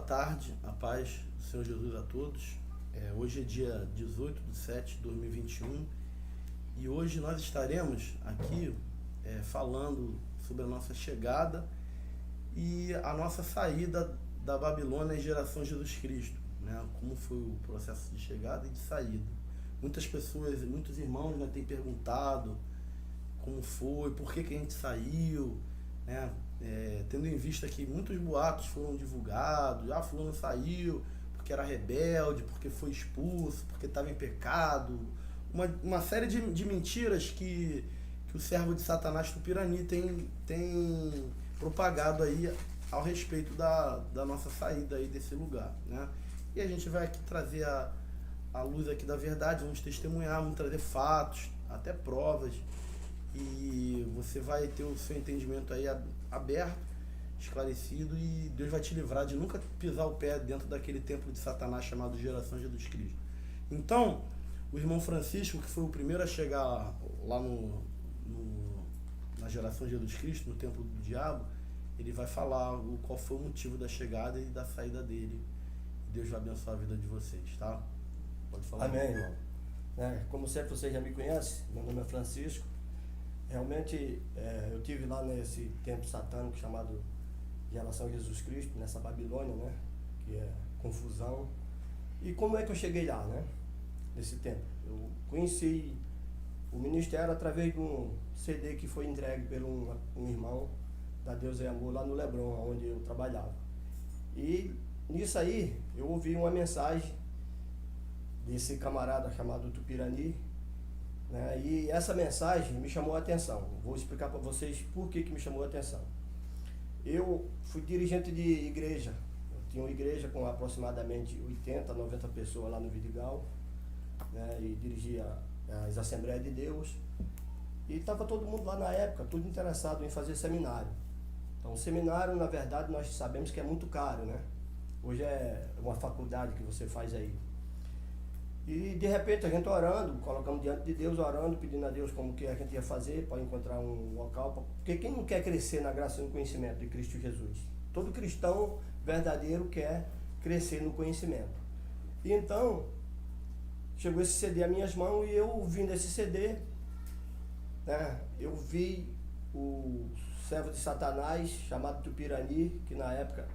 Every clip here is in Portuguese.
tarde, a paz do Senhor Jesus a todos. Hoje é dia 18/7/2021 e hoje nós estaremos aqui falando sobre a nossa chegada e a nossa saída da Babilônia em geração Jesus Cristo, né? Como foi o processo de chegada e de saída. Muitas pessoas, muitos irmãos têm perguntado como foi, por que a gente saiu, né? Tendo em vista que muitos boatos foram divulgados, fulano saiu porque era rebelde, porque foi expulso, porque estava em pecado, uma série de mentiras que o servo de Satanás Tupirani tem propagado aí ao respeito da nossa saída aí desse lugar, né? E a gente vai aqui trazer a luz aqui da verdade, vamos testemunhar, vamos trazer fatos, até provas, e você vai ter o seu entendimento aí aberto, esclarecido, e Deus vai te livrar de nunca pisar o pé dentro daquele templo de Satanás chamado Geração Jesus Cristo. Então, o irmão Francisco, que foi o primeiro a chegar lá na Geração Jesus Cristo, no templo do diabo, ele vai falar qual foi o motivo da chegada e da saída dele. Deus vai abençoar a vida de vocês, tá? Pode falar. Amém, irmão. Como sempre, vocês já me conhecem, meu nome é Francisco. Realmente, eu tive lá nesse templo satânico chamado Geração Jesus Cristo, nessa Babilônia, né? Que é confusão. E como é que eu cheguei lá, né? Nesse tempo? Eu conheci o ministério através de um CD que foi entregue por um irmão da Deus é Amor lá no Lebron, onde eu trabalhava. E nisso aí, eu ouvi uma mensagem desse camarada chamado Tupirani, né? E essa mensagem me chamou a atenção. Vou explicar para vocês por que me chamou a atenção. Eu fui dirigente de igreja. Eu tinha uma igreja com aproximadamente 80, 90 pessoas lá no Vidigal, né? E dirigia as Assembleias de Deus. E estava todo mundo lá na época, tudo interessado em fazer seminário. Então, o seminário, na verdade, nós sabemos que é muito caro, né? Hoje é uma faculdade que você faz aí. E, de repente, a gente orando, colocamos diante de Deus, orando, pedindo a Deus como que a gente ia fazer para encontrar um local. Porque quem não quer crescer na graça e no conhecimento de Cristo Jesus? Todo cristão verdadeiro quer crescer no conhecimento. E então, chegou esse CD às minhas mãos e eu, ouvindo esse CD, né, eu vi o servo de Satanás, chamado Tupirani, que na época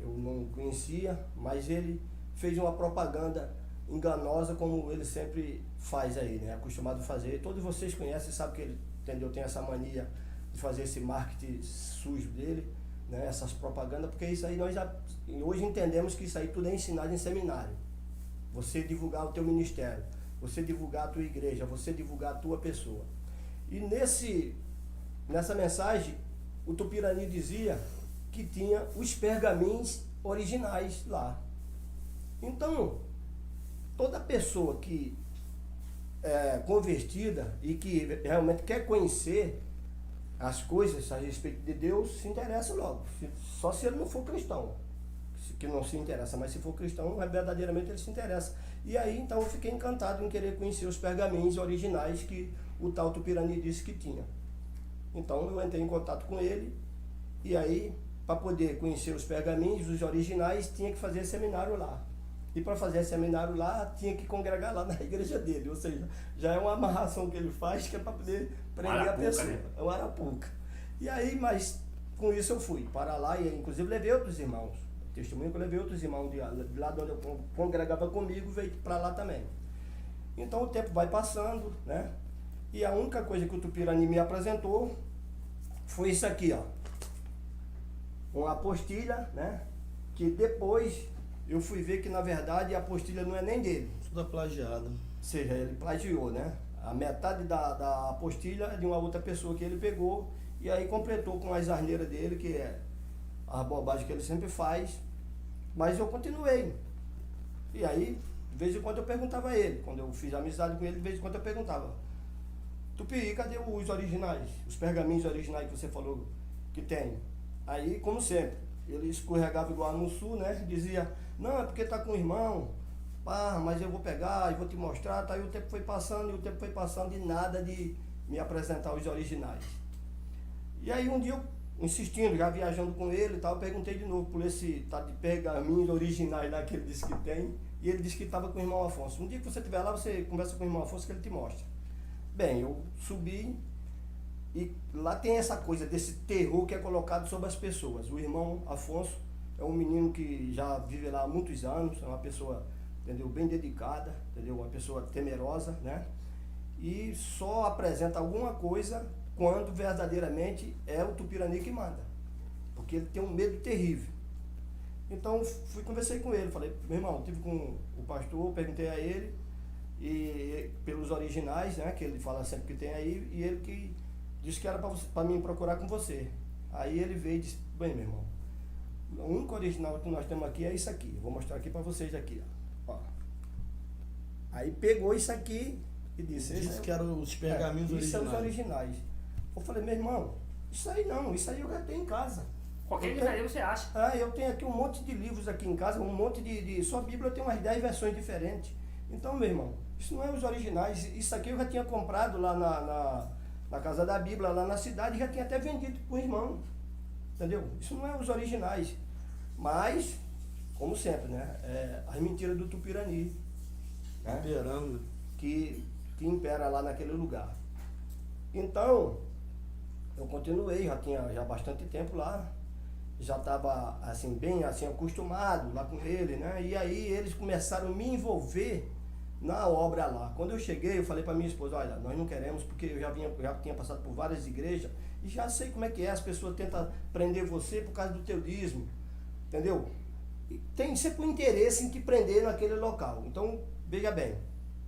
eu não conhecia, mas ele fez uma propaganda enganosa, como ele sempre faz aí, né? Acostumado a fazer. Todos vocês conhecem, sabem que ele, entendeu? Tem essa mania de fazer esse marketing sujo dele, né? Essas propagandas, porque isso aí nós já hoje entendemos que isso aí tudo é ensinado em seminário. Você divulgar o teu ministério, você divulgar a tua igreja, você divulgar a tua pessoa. E nessa mensagem, o Tupirani dizia que tinha os pergaminhos originais lá. Então, toda pessoa que é convertida e que realmente quer conhecer as coisas a respeito de Deus, se interessa logo. Só se ele não for cristão, que não se interessa, mas se for cristão, verdadeiramente ele se interessa. E aí, então, eu fiquei encantado em querer conhecer os pergaminhos originais que o tal Tupirani disse que tinha. Então, eu entrei em contato com ele, e aí, para poder conhecer os pergaminhos, os originais, tinha que fazer seminário lá. E para fazer seminário lá, tinha que congregar lá na igreja dele. Ou seja, já é uma amarração que ele faz, que é para poder prender a pessoa. Né? É uma arapuca. E aí, mas com isso eu fui para lá, e inclusive levei outros irmãos. Testemunho que eu levei outros irmãos de lá de onde eu congregava comigo, veio para lá também. Então o tempo vai passando, né? E a única coisa que o Tupirani me apresentou foi isso aqui, ó. Uma apostilha, né? Que depois eu fui ver que, na verdade, a apostilha não é nem dele. Tudo plagiado. Ou seja, ele plagiou, né? A metade da apostilha é de uma outra pessoa que ele pegou e aí completou com as asneiras dele, que é a bobagem que ele sempre faz. Mas eu continuei. E aí, de vez em quando eu perguntava a ele. Quando eu fiz amizade com ele, de vez em quando eu perguntava: Tupi, cadê os originais? Os pergaminhos originais que você falou que tem? Aí, como sempre, ele escorregava igual no sul, né? Dizia: não, é porque tá com o irmão, mas eu vou pegar e vou te mostrar. Tá? Aí o tempo foi passando e nada de me apresentar os originais. E aí um dia eu insistindo, já viajando com ele e tal, eu perguntei de novo por esse tal de pergaminhos originais lá que ele disse que tem, e ele disse que estava com o irmão Afonso. Um dia que você estiver lá, você conversa com o irmão Afonso que ele te mostra. Bem, eu subi e lá tem essa coisa desse terror que é colocado sobre as pessoas. O irmão Afonso é um menino que já vive lá há muitos anos, é uma pessoa, entendeu, bem dedicada, entendeu, uma pessoa temerosa, né? E só apresenta alguma coisa quando verdadeiramente é o Tupirani que manda, porque ele tem um medo terrível. Então conversei com ele, falei, meu irmão, estive com o pastor, perguntei a ele, e pelos originais, né, que ele fala sempre que tem aí, e ele que disse que era para mim procurar com você. Aí ele veio e disse, bem, meu irmão, o único original que nós temos aqui é isso aqui, vou mostrar aqui para vocês aqui, ó. Aí pegou isso aqui e disse que eram os pergaminhos originais. Isso são os originais. Eu falei, meu irmão, isso aí não, isso aí eu já tenho em casa. Qualquer livraria você acha. Eu tenho aqui um monte de livros aqui em casa, um monte de só a Bíblia tem umas 10 versões diferentes. Então, meu irmão, isso não é os originais, isso aqui eu já tinha comprado lá na Casa da Bíblia, lá na cidade, já tinha até vendido para o irmão. Entendeu? Isso não é os originais. Mas, como sempre, né? As mentiras do Tupirani. Né? Imperando. Que impera lá naquele lugar. Então, eu continuei, já tinha bastante tempo lá, já estava assim, bem assim, acostumado lá com ele, né? E aí eles começaram a me envolver na obra lá. Quando eu cheguei, eu falei para minha esposa, olha, nós não queremos, porque eu já tinha passado por várias igrejas e já sei como é que é, as pessoas tentam prender você por causa do teu dízimo, entendeu? E tem sempre um interesse em te prender naquele local. Então, veja bem,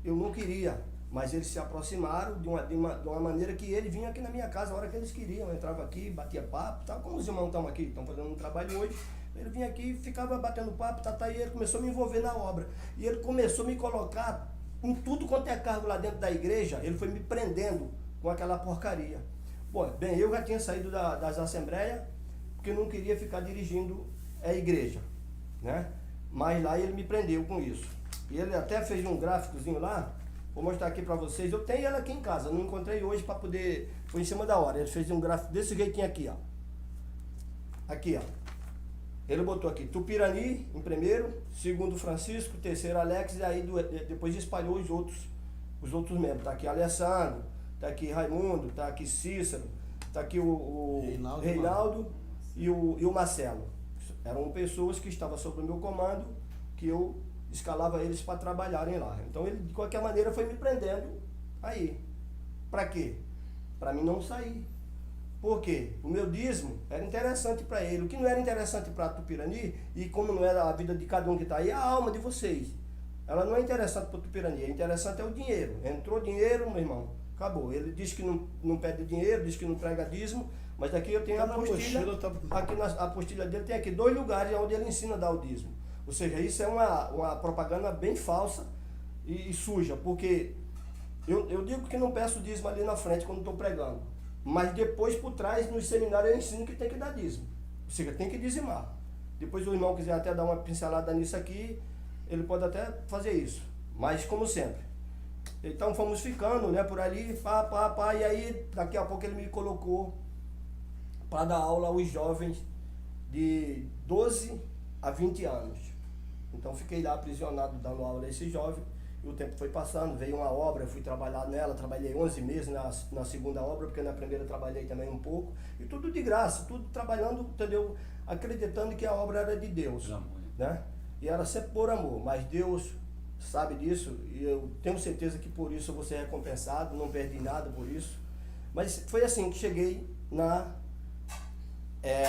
eu não queria, mas eles se aproximaram de uma maneira que ele vinha aqui na minha casa a hora que eles queriam. Eu entrava aqui, batia papo, tal, como os irmãos estão aqui, estão fazendo um trabalho hoje. Ele vinha aqui, ficava batendo papo, e ele começou a me envolver na obra. E ele começou a me colocar em tudo quanto é cargo lá dentro da igreja, ele foi me prendendo com aquela porcaria. Bom, bem, eu já tinha saído das assembleias, porque eu não queria ficar dirigindo a igreja, né? Mas lá ele me prendeu com isso. E ele até fez um gráficozinho lá, vou mostrar aqui para vocês. Eu tenho ela aqui em casa, não encontrei hoje para poder... Foi em cima da hora. Ele fez um gráfico desse jeitinho aqui, ó. Aqui, ó. Ele botou aqui Tupirani em primeiro, segundo Francisco, terceiro Alex, e aí depois espalhou os outros membros. Tá aqui Alessandro, tá aqui Raimundo, tá aqui Cícero, tá aqui o Reinaldo e o Marcelo. Eram pessoas que estavam sob o meu comando, que eu escalava eles para trabalharem lá. Então ele, de qualquer maneira, foi me prendendo aí. Para quê? Para mim não sair. Por quê? O meu dízimo era interessante para ele. O que não era interessante para Tupirani, e como não era a vida de cada um que está aí, é a alma de vocês. Ela não é interessante para Tupirani, é interessante é o dinheiro. Entrou dinheiro, meu irmão, acabou. Ele diz que não pede dinheiro, diz que não prega dízimo, mas daqui eu tenho a apostila. Aqui na apostila dele tem aqui 2 lugares onde ele ensina a dar o dízimo. Ou seja, isso é uma propaganda bem falsa e suja, porque eu digo que não peço dízimo ali na frente quando estou pregando, mas depois por trás no seminário eu ensino que tem que dar dízimo, ou seja, tem que dizimar. Depois o irmão quiser até dar uma pincelada nisso aqui, ele pode até fazer isso, mas como sempre. Então fomos ficando, né, por ali, e aí daqui a pouco ele me colocou para dar aula aos jovens de 12 a 20 anos. Então fiquei lá aprisionado dando aula a esse jovem, e o tempo foi passando, veio uma obra, eu fui trabalhar nela, trabalhei 11 meses na segunda obra, porque na primeira trabalhei também um pouco, e tudo de graça, tudo trabalhando, entendeu? Acreditando que a obra era de Deus, né? E era sempre por amor, mas Deus sabe disso, e eu tenho certeza que por isso eu vou ser recompensado, não perdi nada por isso. Mas foi assim que cheguei na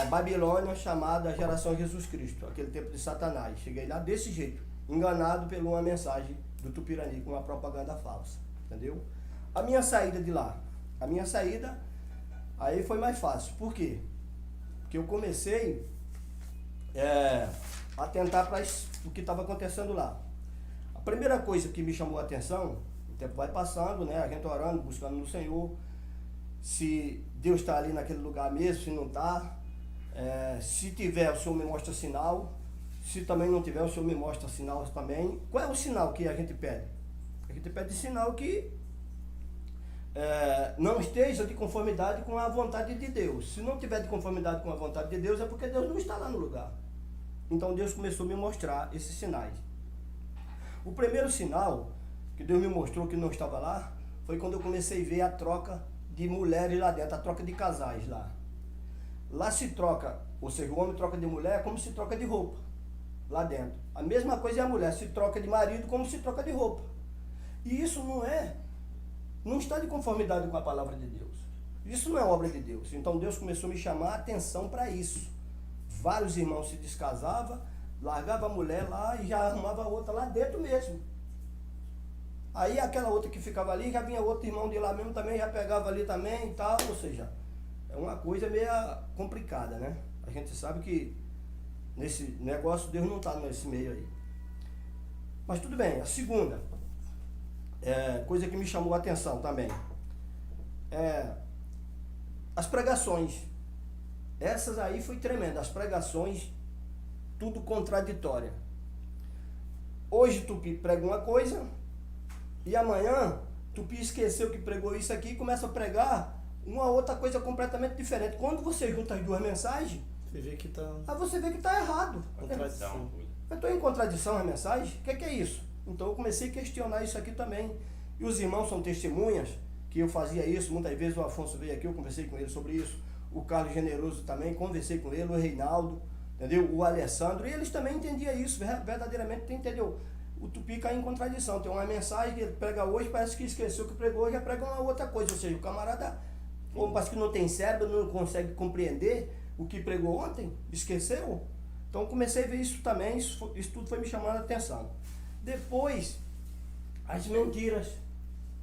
Babilônia, chamada Geração Jesus Cristo, aquele tempo de Satanás. Cheguei lá desse jeito, enganado por uma mensagem do Tupirani, com uma propaganda falsa, entendeu? A minha saída de lá, aí foi mais fácil. Por quê? Porque eu comecei a tentar para o que estava acontecendo lá. A primeira coisa que me chamou a atenção, o tempo vai passando, né? A gente orando, buscando no Senhor, se Deus está ali naquele lugar mesmo, se não está. Se tiver, o Senhor me mostra sinal. Se também não tiver, o Senhor me mostra sinal também. Qual é o sinal que a gente pede? A gente pede sinal que não esteja de conformidade com a vontade de Deus. Se não tiver de conformidade com a vontade de Deus, é porque Deus não está lá no lugar. Então Deus começou a me mostrar esses sinais. O primeiro sinal que Deus me mostrou que não estava lá foi quando eu comecei a ver a troca de mulheres lá dentro, a troca de casais lá. Lá se troca, ou seja, o homem troca de mulher como se troca de roupa lá dentro. A mesma coisa é a mulher, se troca de marido como se troca de roupa. E isso não está de conformidade com a palavra de Deus. Isso não é obra de Deus. Então Deus começou a me chamar a atenção para isso. Vários irmãos se descasavam, largava a mulher lá e já arrumava outra lá dentro mesmo. Aí aquela outra que ficava ali, já vinha outro irmão de lá mesmo também, já pegava ali também e tal. Ou seja, é uma coisa meio complicada, né? A gente sabe que nesse negócio Deus não está nesse meio aí. Mas tudo bem. A segunda coisa que me chamou a atenção também as pregações. Essas aí foi tremenda. As pregações, tudo contraditória. Hoje Tupi prega uma coisa e amanhã Tupi esqueceu que pregou isso aqui e começa a pregar uma outra coisa completamente diferente. Quando você junta as duas mensagens, Você vê que tá você vê que está errado. contradição. Eu estou em contradição a mensagem? O que é isso? Então eu comecei a questionar isso aqui também. E os irmãos são testemunhas que eu fazia isso. Muitas vezes o Afonso veio aqui, eu conversei com ele sobre isso. O Carlos Generoso também, conversei com ele. O Reinaldo, entendeu? O Alessandro. E eles também entendiam isso, verdadeiramente, entendeu? O Tupi cai em contradição. Tem uma mensagem que ele prega hoje, parece que esqueceu que pregou, já prega uma outra coisa. Ou seja, o camarada, ou parece que não tem cérebro, não consegue compreender o que pregou ontem, esqueceu. Então comecei a ver isso também, isso tudo foi me chamando a atenção. Depois, as mentiras,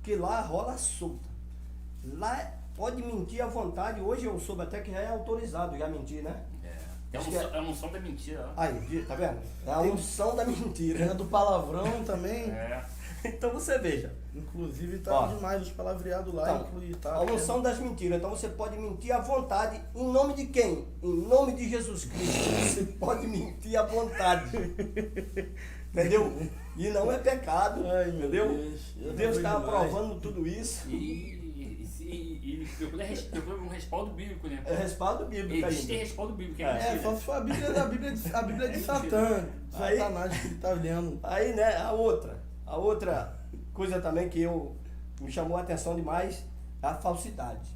que lá rola solta. Lá pode mentir à vontade. Hoje eu soube até que já é autorizado já mentir, né? É a unção da mentira. Ó. Aí, tá vendo? É a unção da mentira. É do palavrão também. Então você veja. Inclusive tá Ó. demais os palavreados lá. Então, Tá, a unção das mentiras. Então você pode mentir à vontade. Em nome de quem? Em nome de Jesus Cristo. Você pode mentir à vontade. Entendeu? E não é pecado. Ai, meu entendeu? Deus. Deus está demais. aprovando tudo isso. E procura um respaldo bíblico, né? É respaldo bíblico Existe ainda. respaldo bíblico. Só se for a Bíblia de Satã. Aí- Satanás que ele tá lendo. Aí, né, a outra coisa também que me chamou a atenção demais é a falsidade.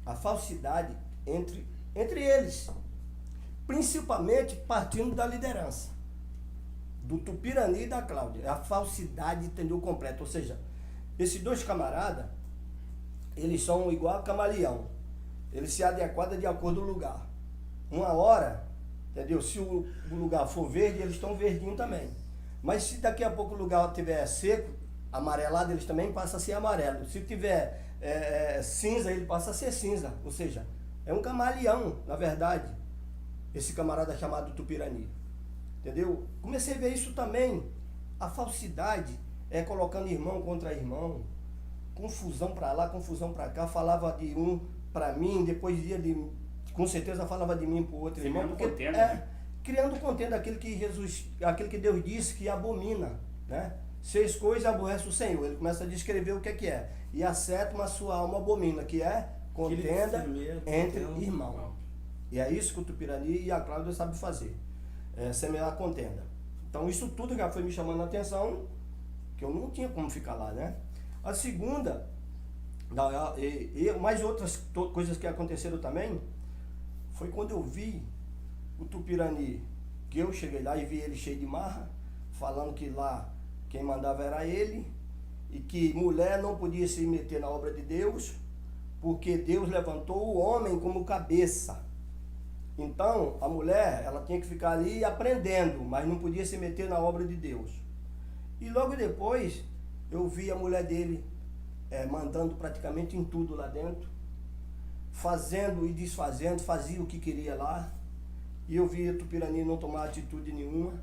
A falsidade entre eles. Principalmente partindo da liderança. Do Tupirani e da Cláudia. É a falsidade, entendeu, completa. Ou seja, esses dois camaradas, eles são igual a camaleão. Eles se adequam de acordo com o lugar. Uma hora, entendeu? Se o lugar for verde, eles estão verdinho também. Mas se daqui a pouco o lugar estiver seco, amarelado, eles também passam a ser amarelo. Se tiver cinza, ele passa a ser cinza. Ou seja, é um camaleão, na verdade, esse camarada chamado Tupirani. Entendeu? Comecei a ver isso também. A falsidade é colocando irmão contra irmão. Confusão para lá, confusão para cá. Falava de um para mim, depois dia de... Com certeza falava de mim para o outro irmão. Porque criando contenda aquilo que Deus disse que abomina, né? 6 coisas aborrece o Senhor. Ele começa a descrever o que é. E a sétima, sua alma abomina, que é contenda entre irmãos. E é isso que o Tupirani e a Cláudia sabem fazer. Semear a contenda. Então isso tudo já foi me chamando a atenção, que eu não tinha como ficar lá, né? A segunda, mais outras coisas que aconteceram também, foi quando eu vi o Tupirani, que eu cheguei lá e vi ele cheio de marra, falando que lá quem mandava era ele, e que mulher não podia se meter na obra de Deus, porque Deus levantou o homem como cabeça. Então, a mulher, ela tinha que ficar ali aprendendo, mas não podia se meter na obra de Deus. E logo depois, eu vi a mulher dele mandando praticamente em tudo lá dentro, fazendo e desfazendo, fazia o que queria lá. E eu via Tupirani não tomar atitude nenhuma.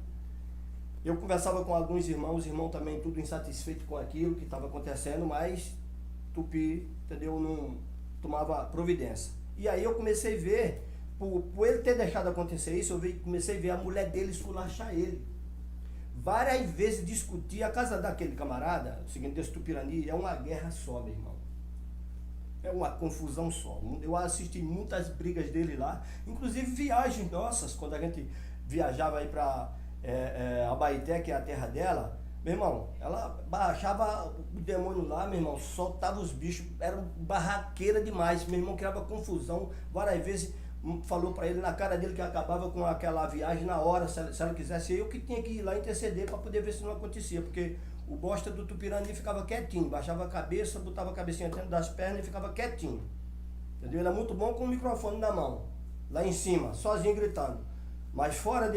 Eu conversava com alguns irmãos, os irmãos também tudo insatisfeitos com aquilo que estava acontecendo, mas Tupi, entendeu, não tomava providência. E aí eu comecei a ver, por ele ter deixado acontecer isso, comecei a ver a mulher dele esculachar ele. Várias vezes discutir a casa daquele camarada, o seguinte, desse Tupirani, é uma guerra só, meu irmão. É uma confusão só. Eu assisti muitas brigas dele lá, inclusive viagens nossas, quando a gente viajava aí para Abaeté, que é a terra dela, meu irmão, ela baixava o demônio lá, meu irmão, soltava os bichos, era barraqueira demais, meu irmão criava confusão, várias vezes falou para ele na cara dele que acabava com aquela viagem na hora, se ela quisesse, eu que tinha que ir lá interceder para poder ver se não acontecia, porque o bosta do Tupirani ficava quietinho, baixava a cabeça, botava a cabecinha dentro das pernas e ficava quietinho, entendeu? Ele era muito bom com o microfone na mão, lá em cima, sozinho gritando. Mas fora,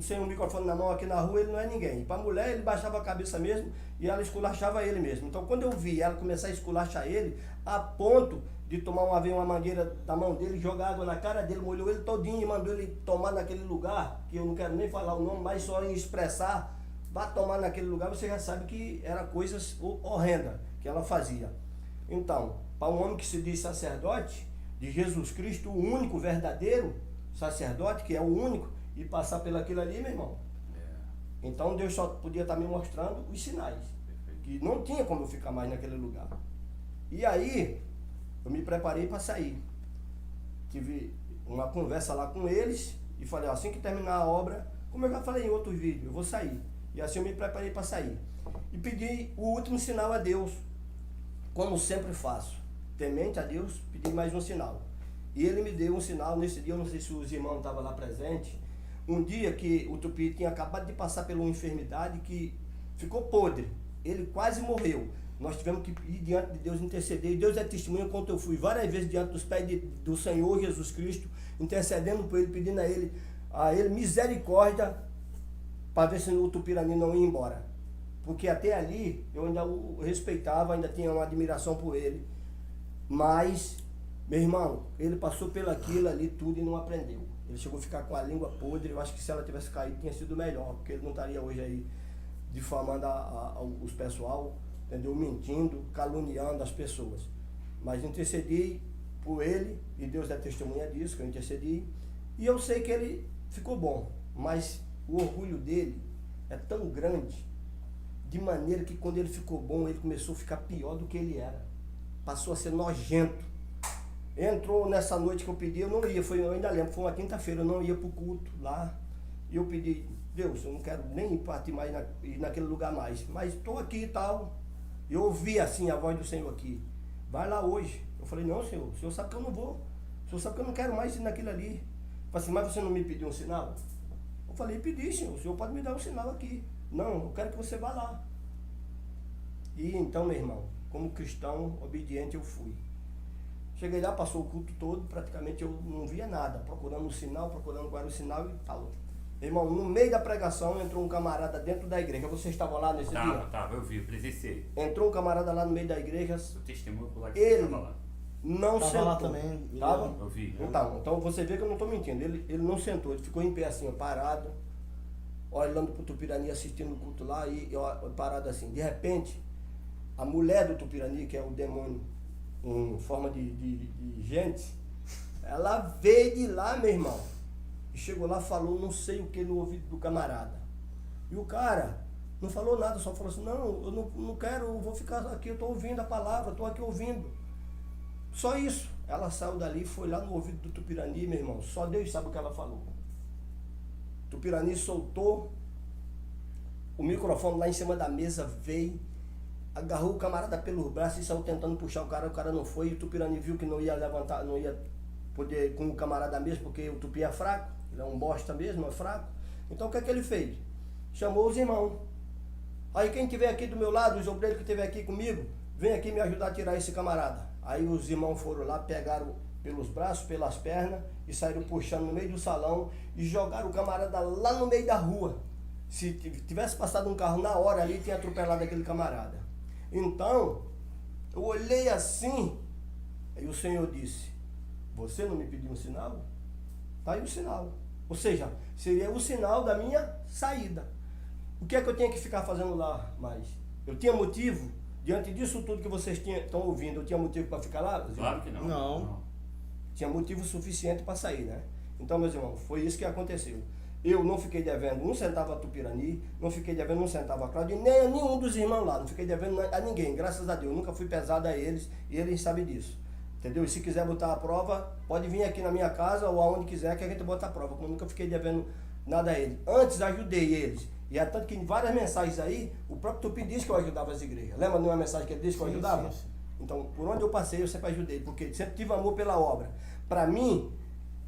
sem um microfone na mão aqui na rua, ele não é ninguém. E para a mulher, ele baixava a cabeça mesmo e ela esculachava ele mesmo. Então, quando eu vi ela começar a esculachar ele, a ponto de tomar uma mangueira da mão dele, jogar água na cara dele, molhou ele todinho e mandou ele tomar naquele lugar, que eu não quero nem falar o nome, mas só em expressar, vá tomar naquele lugar, você já sabe que era coisas horrendas que ela fazia. Então, para um homem que se diz sacerdote de Jesus Cristo, o único verdadeiro sacerdote, que é o único, e passar pelaquilo ali, meu irmão. Então Deus só podia estar me mostrando os sinais, que não tinha como eu ficar mais naquele lugar. E aí, eu me preparei para sair. Tive uma conversa lá com eles e falei, assim que terminar a obra, como eu já falei em outros vídeos, eu vou sair. E assim eu me preparei para sair. E pedi o último sinal a Deus, como sempre faço. Temente a Deus, pedi mais um sinal. E ele me deu um sinal nesse dia, eu não sei se os irmãos estavam lá presentes, um dia que o Tupi tinha acabado de passar por uma enfermidade que ficou podre, ele quase morreu. Nós tivemos que ir diante de Deus interceder, e Deus é testemunha quanto eu fui várias vezes diante dos pés do Senhor Jesus Cristo, intercedendo por ele, pedindo a ele misericórdia, para ver se o Tupirani não ia embora. Porque até ali eu ainda o respeitava, ainda tinha uma admiração por ele, mas... Meu irmão, ele passou pelaquilo ali tudo e não aprendeu. Ele chegou a ficar com a língua podre. Eu acho que se ela tivesse caído tinha sido melhor, porque ele não estaria hoje aí difamando os pessoal, entendeu? Mentindo, caluniando as pessoas. Mas intercedi por ele, e Deus é testemunha disso, que eu intercedi. E eu sei que ele ficou bom, mas o orgulho dele é tão grande, de maneira que quando ele ficou bom, ele começou a ficar pior do que ele era. Passou a ser nojento. Entrou nessa noite que eu pedi, eu não ia, eu ainda lembro, foi uma quinta-feira, eu não ia para o culto lá. E eu pedi, Deus, eu não quero nem partir mais ir naquele lugar mais, mas estou aqui e tal. Eu ouvi assim a voz do Senhor aqui, vai lá hoje. Eu falei, não, Senhor, o Senhor sabe que eu não vou. O Senhor sabe que eu não quero mais ir naquilo ali. Eu falei assim, mas você não me pediu um sinal? Eu falei, pedi, Senhor, o Senhor pode me dar um sinal aqui. Não, eu quero que você vá lá. E então, meu irmão, como cristão obediente eu fui. Cheguei lá, passou o culto todo, praticamente eu não via nada, procurando um sinal, procurando qual era o sinal e tal. Irmão, no meio da pregação entrou um camarada dentro da igreja. Vocês estavam lá nesse dia? Tava, eu vi, presenciei. Entrou um camarada lá no meio da igreja. O testemunho por lá que ele estava lá. Não tava sentou. Lá também. Tava? Eu vi. Então você vê que eu não estou mentindo. Ele não sentou, ele ficou em pé assim, ó, parado, olhando para o Tupirani, assistindo o culto lá e parado assim. De repente, a mulher do Tupirani, que é o demônio em forma de gente, ela veio de lá, meu irmão, e chegou lá, falou não sei o que no ouvido do camarada. E o cara não falou nada, só falou assim, não, eu não quero, eu vou ficar aqui, eu estou ouvindo a palavra, estou aqui ouvindo. Só isso. Ela saiu dali, foi lá no ouvido do Tupirani, meu irmão, só Deus sabe o que ela falou. Tupirani soltou o microfone lá em cima da mesa, veio, agarrou o camarada pelos braços e saiu tentando puxar o cara não foi, e o Tupirani viu que não ia levantar, não ia poder com o camarada mesmo, porque o Tupi é fraco, ele é um bosta mesmo, é fraco. Então o que é que ele fez? Chamou os irmãos. Aí quem estiver aqui do meu lado, os obreiros que estiver aqui comigo, vem aqui me ajudar a tirar esse camarada. Aí os irmãos foram lá, pegaram pelos braços, pelas pernas, e saíram puxando no meio do salão, e jogaram o camarada lá no meio da rua. Se tivesse passado um carro na hora ali, tinha atropelado aquele camarada. Então, eu olhei assim, aí o Senhor disse, você não me pediu um sinal? Tá aí o sinal. Ou seja, seria o sinal da minha saída. O que é que eu tinha que ficar fazendo lá mais? Eu tinha motivo, diante disso tudo que vocês estão ouvindo, eu tinha motivo para ficar lá? Claro que não. Não. Tinha motivo suficiente para sair, né? Então, meus irmãos, foi isso que aconteceu. Eu não fiquei devendo um centavo a Tupirani, não fiquei devendo um centavo a Cláudio, nem a nenhum dos irmãos lá, não fiquei devendo a ninguém, graças a Deus, nunca fui pesado a eles e eles sabem disso. Entendeu? E se quiser botar a prova, pode vir aqui na minha casa ou aonde quiser que a gente bota a prova, como eu nunca fiquei devendo nada a eles. Antes ajudei eles. E é tanto que em várias mensagens aí, o próprio Tupi disse que eu ajudava as igrejas. Lembra de uma mensagem que ele disse que eu ajudava? Sim. Então, por onde eu passei, eu sempre ajudei, porque sempre tive amor pela obra. Para mim,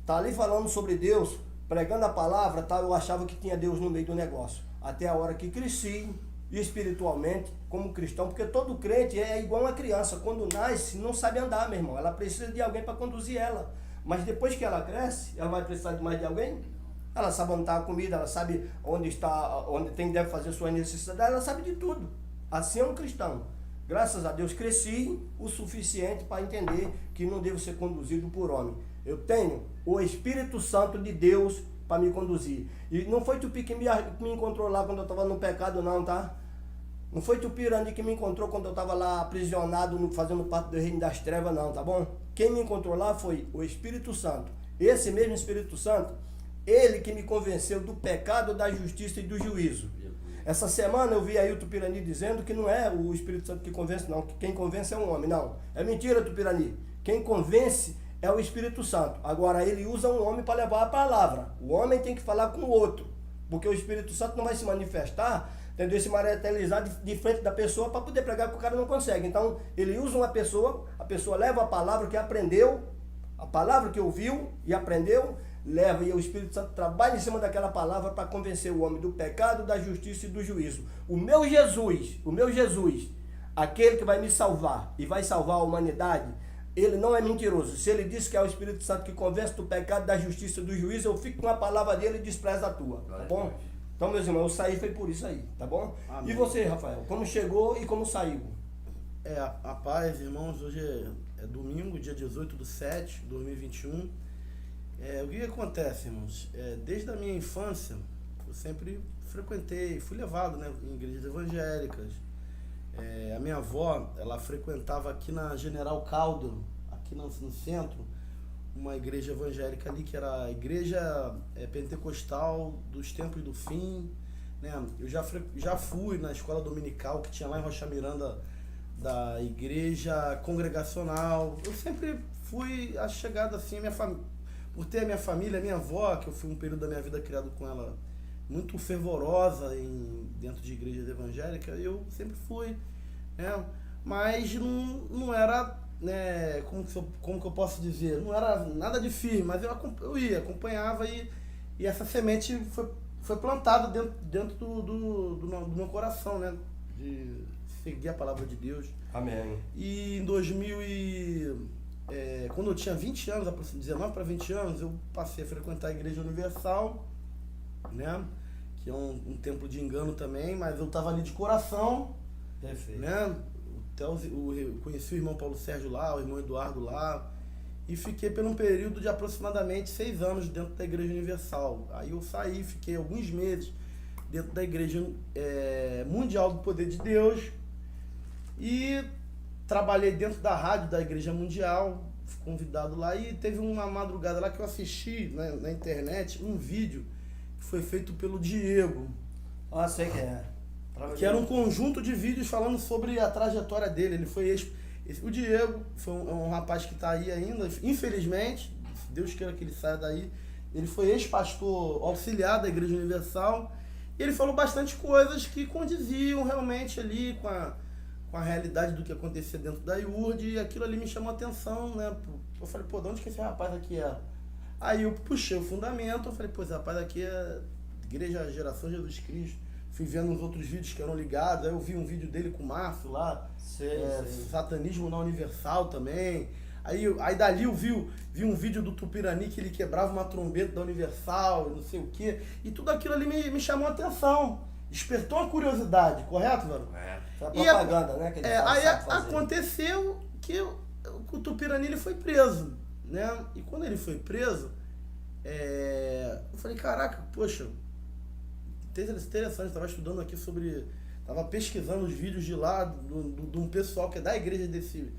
tá ali falando sobre Deus, pregando a palavra, tá, eu achava que tinha Deus no meio do negócio. Até a hora que cresci espiritualmente, como cristão, porque todo crente é igual uma criança. Quando nasce, não sabe andar, meu irmão. Ela precisa de alguém para conduzir ela. Mas depois que ela cresce, ela vai precisar de mais de alguém? Ela sabe onde está a comida, ela sabe onde está, onde deve fazer suas necessidades, ela sabe de tudo. Assim é um cristão. Graças a Deus cresci o suficiente para entender que não devo ser conduzido por homem. Eu tenho o Espírito Santo de Deus para me conduzir. E não foi Tupi que me encontrou lá quando eu estava no pecado, não, tá? Não foi Tupirani que me encontrou quando eu estava lá aprisionado, fazendo parte do reino das trevas, não, tá bom? Quem me encontrou lá foi o Espírito Santo. Esse mesmo Espírito Santo, ele que me convenceu do pecado, da justiça e do juízo. Essa semana eu vi aí o Tupirani dizendo que não é o Espírito Santo que convence, não. Que quem convence é um homem. Não, é mentira, Tupirani. Quem convence é o Espírito Santo. Agora, ele usa um homem para levar a palavra. O homem tem que falar com o outro. Porque o Espírito Santo não vai se manifestar, entendeu? Se materializar de frente da pessoa para poder pregar, que o cara não consegue. Então, ele usa uma pessoa, a pessoa leva a palavra que aprendeu, a palavra que ouviu e aprendeu, leva, e o Espírito Santo trabalha em cima daquela palavra para convencer o homem do pecado, da justiça e do juízo. O meu Jesus, aquele que vai me salvar e vai salvar a humanidade, ele não é mentiroso. Se ele diz que é o Espírito Santo que convence do pecado, da justiça e do juízo, eu fico com a palavra dele e desprezo a tua, tá bom? Então, meus irmãos, eu saí foi por isso aí, tá bom? Amém. E você, Rafael, como chegou e como saiu? A paz, irmãos, hoje é domingo, dia 18/7 de 2021. O que acontece, irmãos? Desde a minha infância, eu sempre frequentei, fui levado, né, em igrejas evangélicas. A minha avó, ela frequentava aqui na General Caldo, aqui no centro, uma igreja evangélica ali, que era a igreja pentecostal dos tempos do fim, né? Eu já fui na escola dominical que tinha lá em Rocha Miranda, da igreja congregacional. Eu sempre fui achegado assim, por ter a minha família, a minha avó, que eu fui um período da minha vida criado com ela, muito fervorosa dentro de igrejas evangélicas, eu sempre fui, né? Mas não era, né, como que eu posso dizer, não era nada de firme, mas eu ia, acompanhava e essa semente foi plantada dentro do meu coração, né, de seguir a palavra de Deus. Amém. E em quando eu tinha 20 anos, 19 para 20 anos, eu passei a frequentar a Igreja Universal, né? Que é um templo de engano também, mas eu estava ali de coração. Perfeito. Né? Eu conheci o irmão Paulo Sérgio lá, o irmão Eduardo lá, e fiquei por um período de aproximadamente 6 anos dentro da Igreja Universal. Aí eu saí, fiquei alguns meses dentro da Igreja Mundial do Poder de Deus e trabalhei dentro da rádio da Igreja Mundial, fui convidado lá, e teve uma madrugada lá que eu assisti na internet um vídeo que foi feito pelo Diego. Ah, sei quem é. Que era um conjunto de vídeos falando sobre a trajetória dele. Ele foi o Diego foi um rapaz que está aí ainda, infelizmente, Deus queira que ele saia daí. Ele foi ex-pastor auxiliar da Igreja Universal, e ele falou bastante coisas que condiziam realmente ali com a realidade do que acontecia dentro da IURD, e aquilo ali me chamou a atenção, né? Eu falei, de onde que esse rapaz aqui é? Aí eu puxei o fundamento, eu falei, esse rapaz aqui é Igreja Geração Jesus Cristo. Fui vendo uns outros vídeos que eram ligados, aí eu vi um vídeo dele com o Márcio lá, sei. Satanismo na Universal também. Aí dali eu vi um vídeo do Tupirani que ele quebrava uma trombeta da Universal, não sei o quê, e tudo aquilo ali me chamou a atenção, despertou a curiosidade, correto, mano? Foi a propaganda, né? Que ele aí aconteceu que o Tupirani ele foi preso, né? E quando ele foi preso, eu falei, caraca, poxa, interessante, estava estudando aqui estava pesquisando os vídeos de lá, de um pessoal que é da igreja desse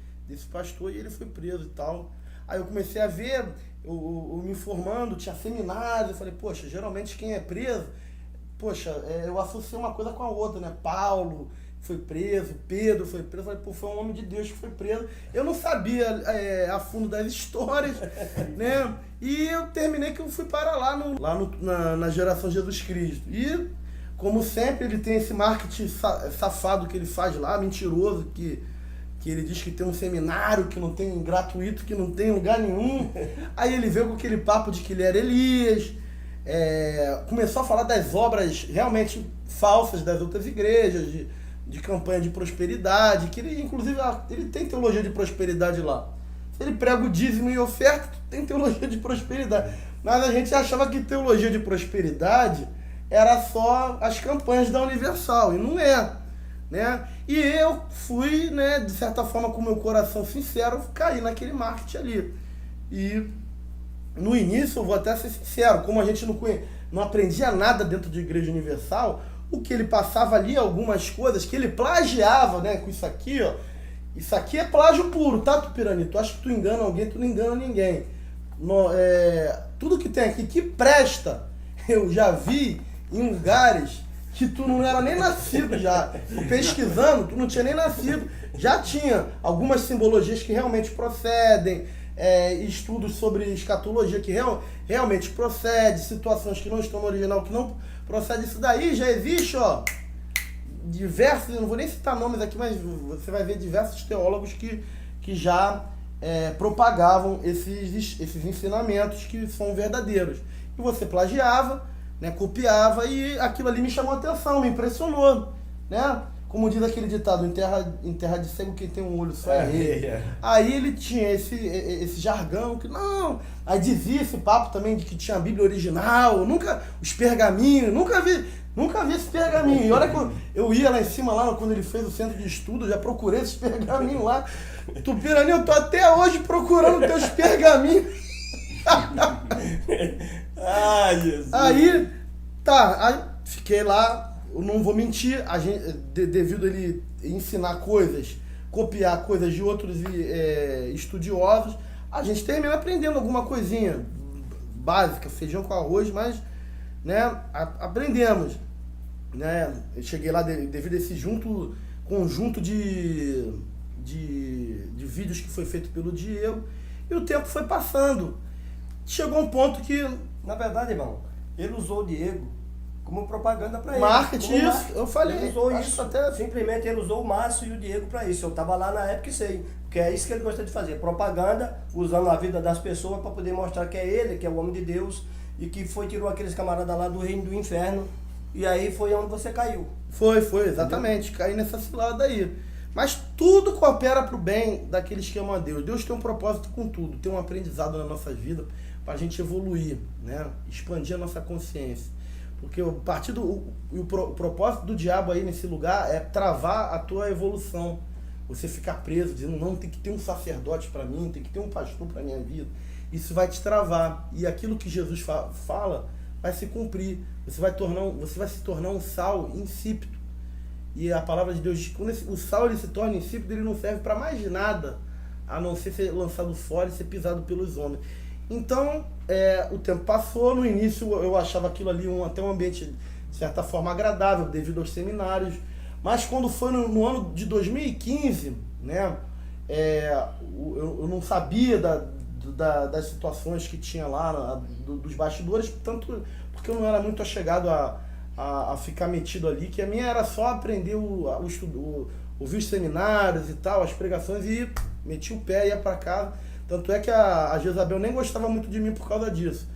pastor, e ele foi preso e tal. Aí eu comecei a ver, eu me informando, tinha seminários, eu falei, poxa, geralmente quem é preso, poxa, eu associei uma coisa com a outra, né? Paulo foi preso, Pedro foi preso, eu falei, pô, foi um homem de Deus que foi preso. Eu não sabia a fundo das histórias, né? E eu terminei que eu fui parar na Geração Jesus Cristo. E, como sempre, ele tem esse marketing safado que ele faz lá, mentiroso, que ele diz que tem um seminário que não tem gratuito, que não tem lugar nenhum. Aí ele veio com aquele papo de que ele era Elias, começou a falar das obras realmente falsas das outras igrejas, de campanha de prosperidade, que ele, inclusive, ele tem teologia de prosperidade lá. Se ele prega o dízimo e oferta, tem teologia de prosperidade. Mas a gente achava que teologia de prosperidade era só as campanhas da Universal, e não é, né? E eu fui, né, de certa forma, com o meu coração sincero, caí naquele marketing ali. E no início, eu vou até ser sincero, como a gente não aprendia nada dentro de Igreja Universal, o que ele passava ali, algumas coisas que ele plagiava, né, com isso aqui, ó. Isso aqui é plágio puro, tá, Tupirani? Tu acha que tu engana alguém, tu não engana ninguém. Tudo que tem aqui que presta, eu já vi em lugares que tu não era nem nascido já. Pesquisando, tu não tinha nem nascido. Já tinha algumas simbologias que realmente procedem, estudos sobre escatologia que realmente procede, situações que não estão no original, que não procede. Isso daí já existe, ó, diversos, eu não vou nem citar nomes aqui, mas você vai ver diversos teólogos que já propagavam esses ensinamentos que são verdadeiros. E você plagiava, né, copiava, e aquilo ali me chamou a atenção, me impressionou, né? Como diz aquele ditado, em terra de cego quem tem um olho só é rei. Aí ele tinha esse jargão, que não, aí dizia esse papo também de que tinha a Bíblia original, os pergaminhos, nunca vi esse pergaminho. E olha que eu ia lá em cima, lá quando ele fez o centro de estudo, já procurei esses pergaminhos lá. Tupirani, eu tô até hoje procurando teus pergaminhos. Ai, Jesus. Aí fiquei lá. Eu não vou mentir, devido a ele ensinar coisas, copiar coisas de outros estudiosos, a gente termina aprendendo alguma coisinha básica, feijão com arroz, mas, né, aprendemos, né? Eu cheguei lá devido a esse conjunto de vídeos que foi feito pelo Diego, e o tempo foi passando. Chegou um ponto que... Na verdade, irmão, ele usou o Diego como propaganda para ele. Marketing, isso, eu falei. Ele usou isso, simplesmente ele usou o Márcio e o Diego para isso. Eu estava lá na época e sei, porque é isso que ele gosta de fazer, propaganda, usando a vida das pessoas para poder mostrar que é ele, que é o homem de Deus, e que tirou aqueles camaradas lá do reino do inferno, e aí foi onde você caiu. Foi, exatamente, caí nessa cilada aí. Mas tudo coopera para o bem daqueles que amam a Deus. Deus tem um propósito com tudo, tem um aprendizado na nossa vida para a gente evoluir, né? Expandir a nossa consciência. Porque o propósito do diabo aí nesse lugar é travar a tua evolução. Você ficar preso, dizendo, não, tem que ter um sacerdote para mim, tem que ter um pastor para minha vida. Isso vai te travar. E aquilo que Jesus fala vai se cumprir. Você vai se tornar um sal insípido. E a palavra de Deus diz que quando o sal ele se torna insípido, ele não serve para mais nada, a não ser lançado fora e ser pisado pelos homens. Então, o tempo passou. No início eu achava aquilo ali até um ambiente, de certa forma, agradável, devido aos seminários. Mas quando foi no ano de 2015, né, eu não sabia das situações que tinha lá, dos bastidores, tanto porque eu não era muito achegado a ficar metido ali, que a minha era só aprender ouvir os seminários e tal, as pregações, e meti o pé e ia para casa. Tanto é que a Jezabel nem gostava muito de mim por causa disso.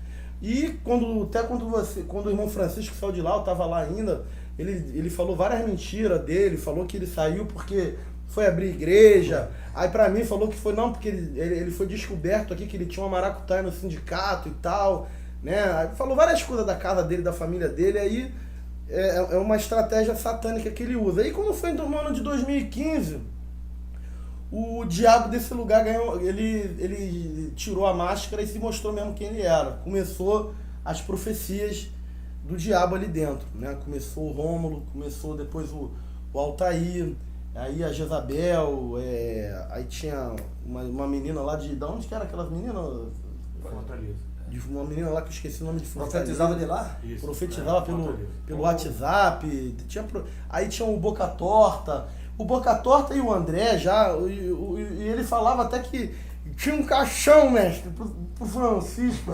E quando o irmão Francisco saiu de lá, eu estava lá ainda, ele falou várias mentiras dele, falou que ele saiu porque foi abrir igreja. Aí pra mim falou que foi não, porque ele foi descoberto aqui, que ele tinha uma maracutaia no sindicato e tal, né? Aí falou várias coisas da casa dele, da família dele, aí é uma estratégia satânica que ele usa. Aí quando foi no ano de 2015... o diabo desse lugar ganhou, ele tirou a máscara e se mostrou mesmo quem ele era. Começou as profecias do diabo ali dentro, né? Começou o Rômulo, começou depois o Altair, Aí a Jezabel, aí tinha uma menina lá de onde que era aquelas meninas? Fortaleza. Uma menina lá que eu esqueci o nome de Fortaleza. Profetizava de lá? Isso, Profetizava Fortaleza. pelo WhatsApp. Aí tinha o Boca Torta. O Boca Torta e o André já, e ele falava até que tinha um caixão, mestre, pro Francisco.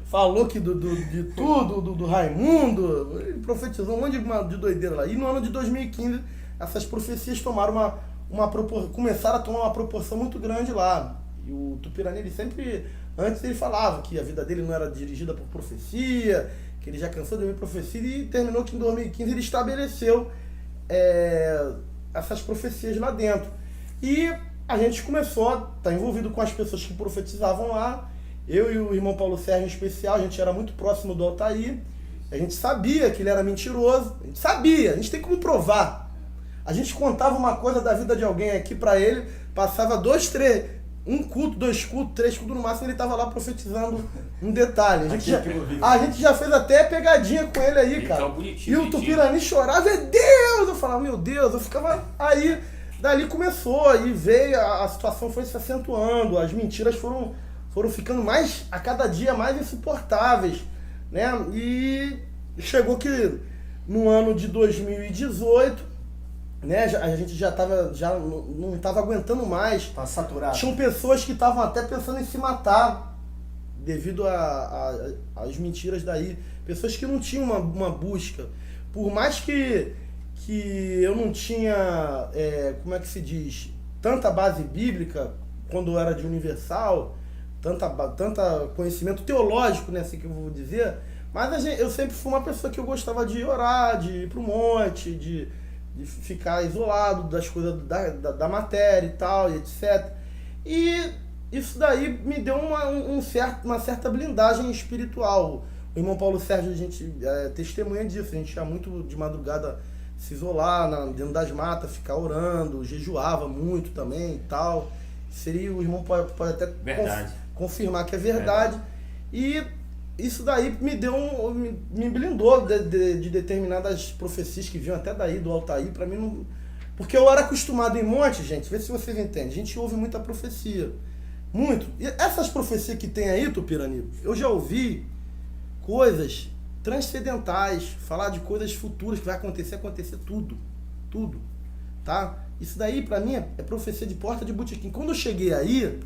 Falou que de tudo, do Raimundo, ele profetizou um monte de doideira lá. E no ano de 2015, essas profecias tomaram começaram a tomar uma proporção muito grande lá. E o Tupirani, ele sempre, antes ele falava que a vida dele não era dirigida por profecia, que ele já cansou de ouvir profecia, e terminou que em 2015 ele estabeleceu essas profecias lá dentro. E a gente começou a estar envolvido com as pessoas que profetizavam lá. Eu e o irmão Paulo Sérgio em especial, a gente era muito próximo do Altair. A gente sabia que ele era mentiroso. A gente sabia, a gente tem como provar. A gente contava uma coisa da vida de alguém aqui pra ele, passava 2, 3, 1 culto, 2 cultos, 3 cultos no máximo, ele estava lá profetizando um detalhe. A gente já fez até pegadinha com ele aí, cara. Então, e o Tupirani chorava, Deus! Eu falava, meu Deus, eu ficava aí. Dali começou, e veio, a situação foi se acentuando, as mentiras foram ficando a cada dia mais insuportáveis, né? E chegou que no ano de 2018, né, a gente já não estava aguentando mais. Tá saturado. Tinham pessoas que estavam até pensando em se matar devido às mentiras daí. Pessoas que não tinham uma busca. Por mais que eu não tinha, como é que se diz, tanta base bíblica quando eu era de Universal, tanta conhecimento teológico, né, assim que eu vou dizer, mas eu sempre fui uma pessoa que eu gostava de orar, de ir pro monte, de ficar isolado das coisas da matéria e tal, e etc. E isso daí me deu uma certa blindagem espiritual. O irmão Paulo Sérgio, a gente testemunha disso, a gente ia muito de madrugada se isolar dentro das matas, ficar orando, jejuava muito também e tal. O irmão pode até confirmar que é verdade. E isso daí me blindou de determinadas profecias que vinham até daí do Altair, para mim não. Porque eu era acostumado em monte, gente, vê se vocês entendem. A gente ouve muita profecia. Muito. E essas profecias que tem aí, Tupirani, eu já ouvi coisas transcendentais, falar de coisas futuras que vai acontecer tudo. Tudo. Tá? Isso daí, pra mim, é profecia de porta de botequim. Quando eu cheguei aí,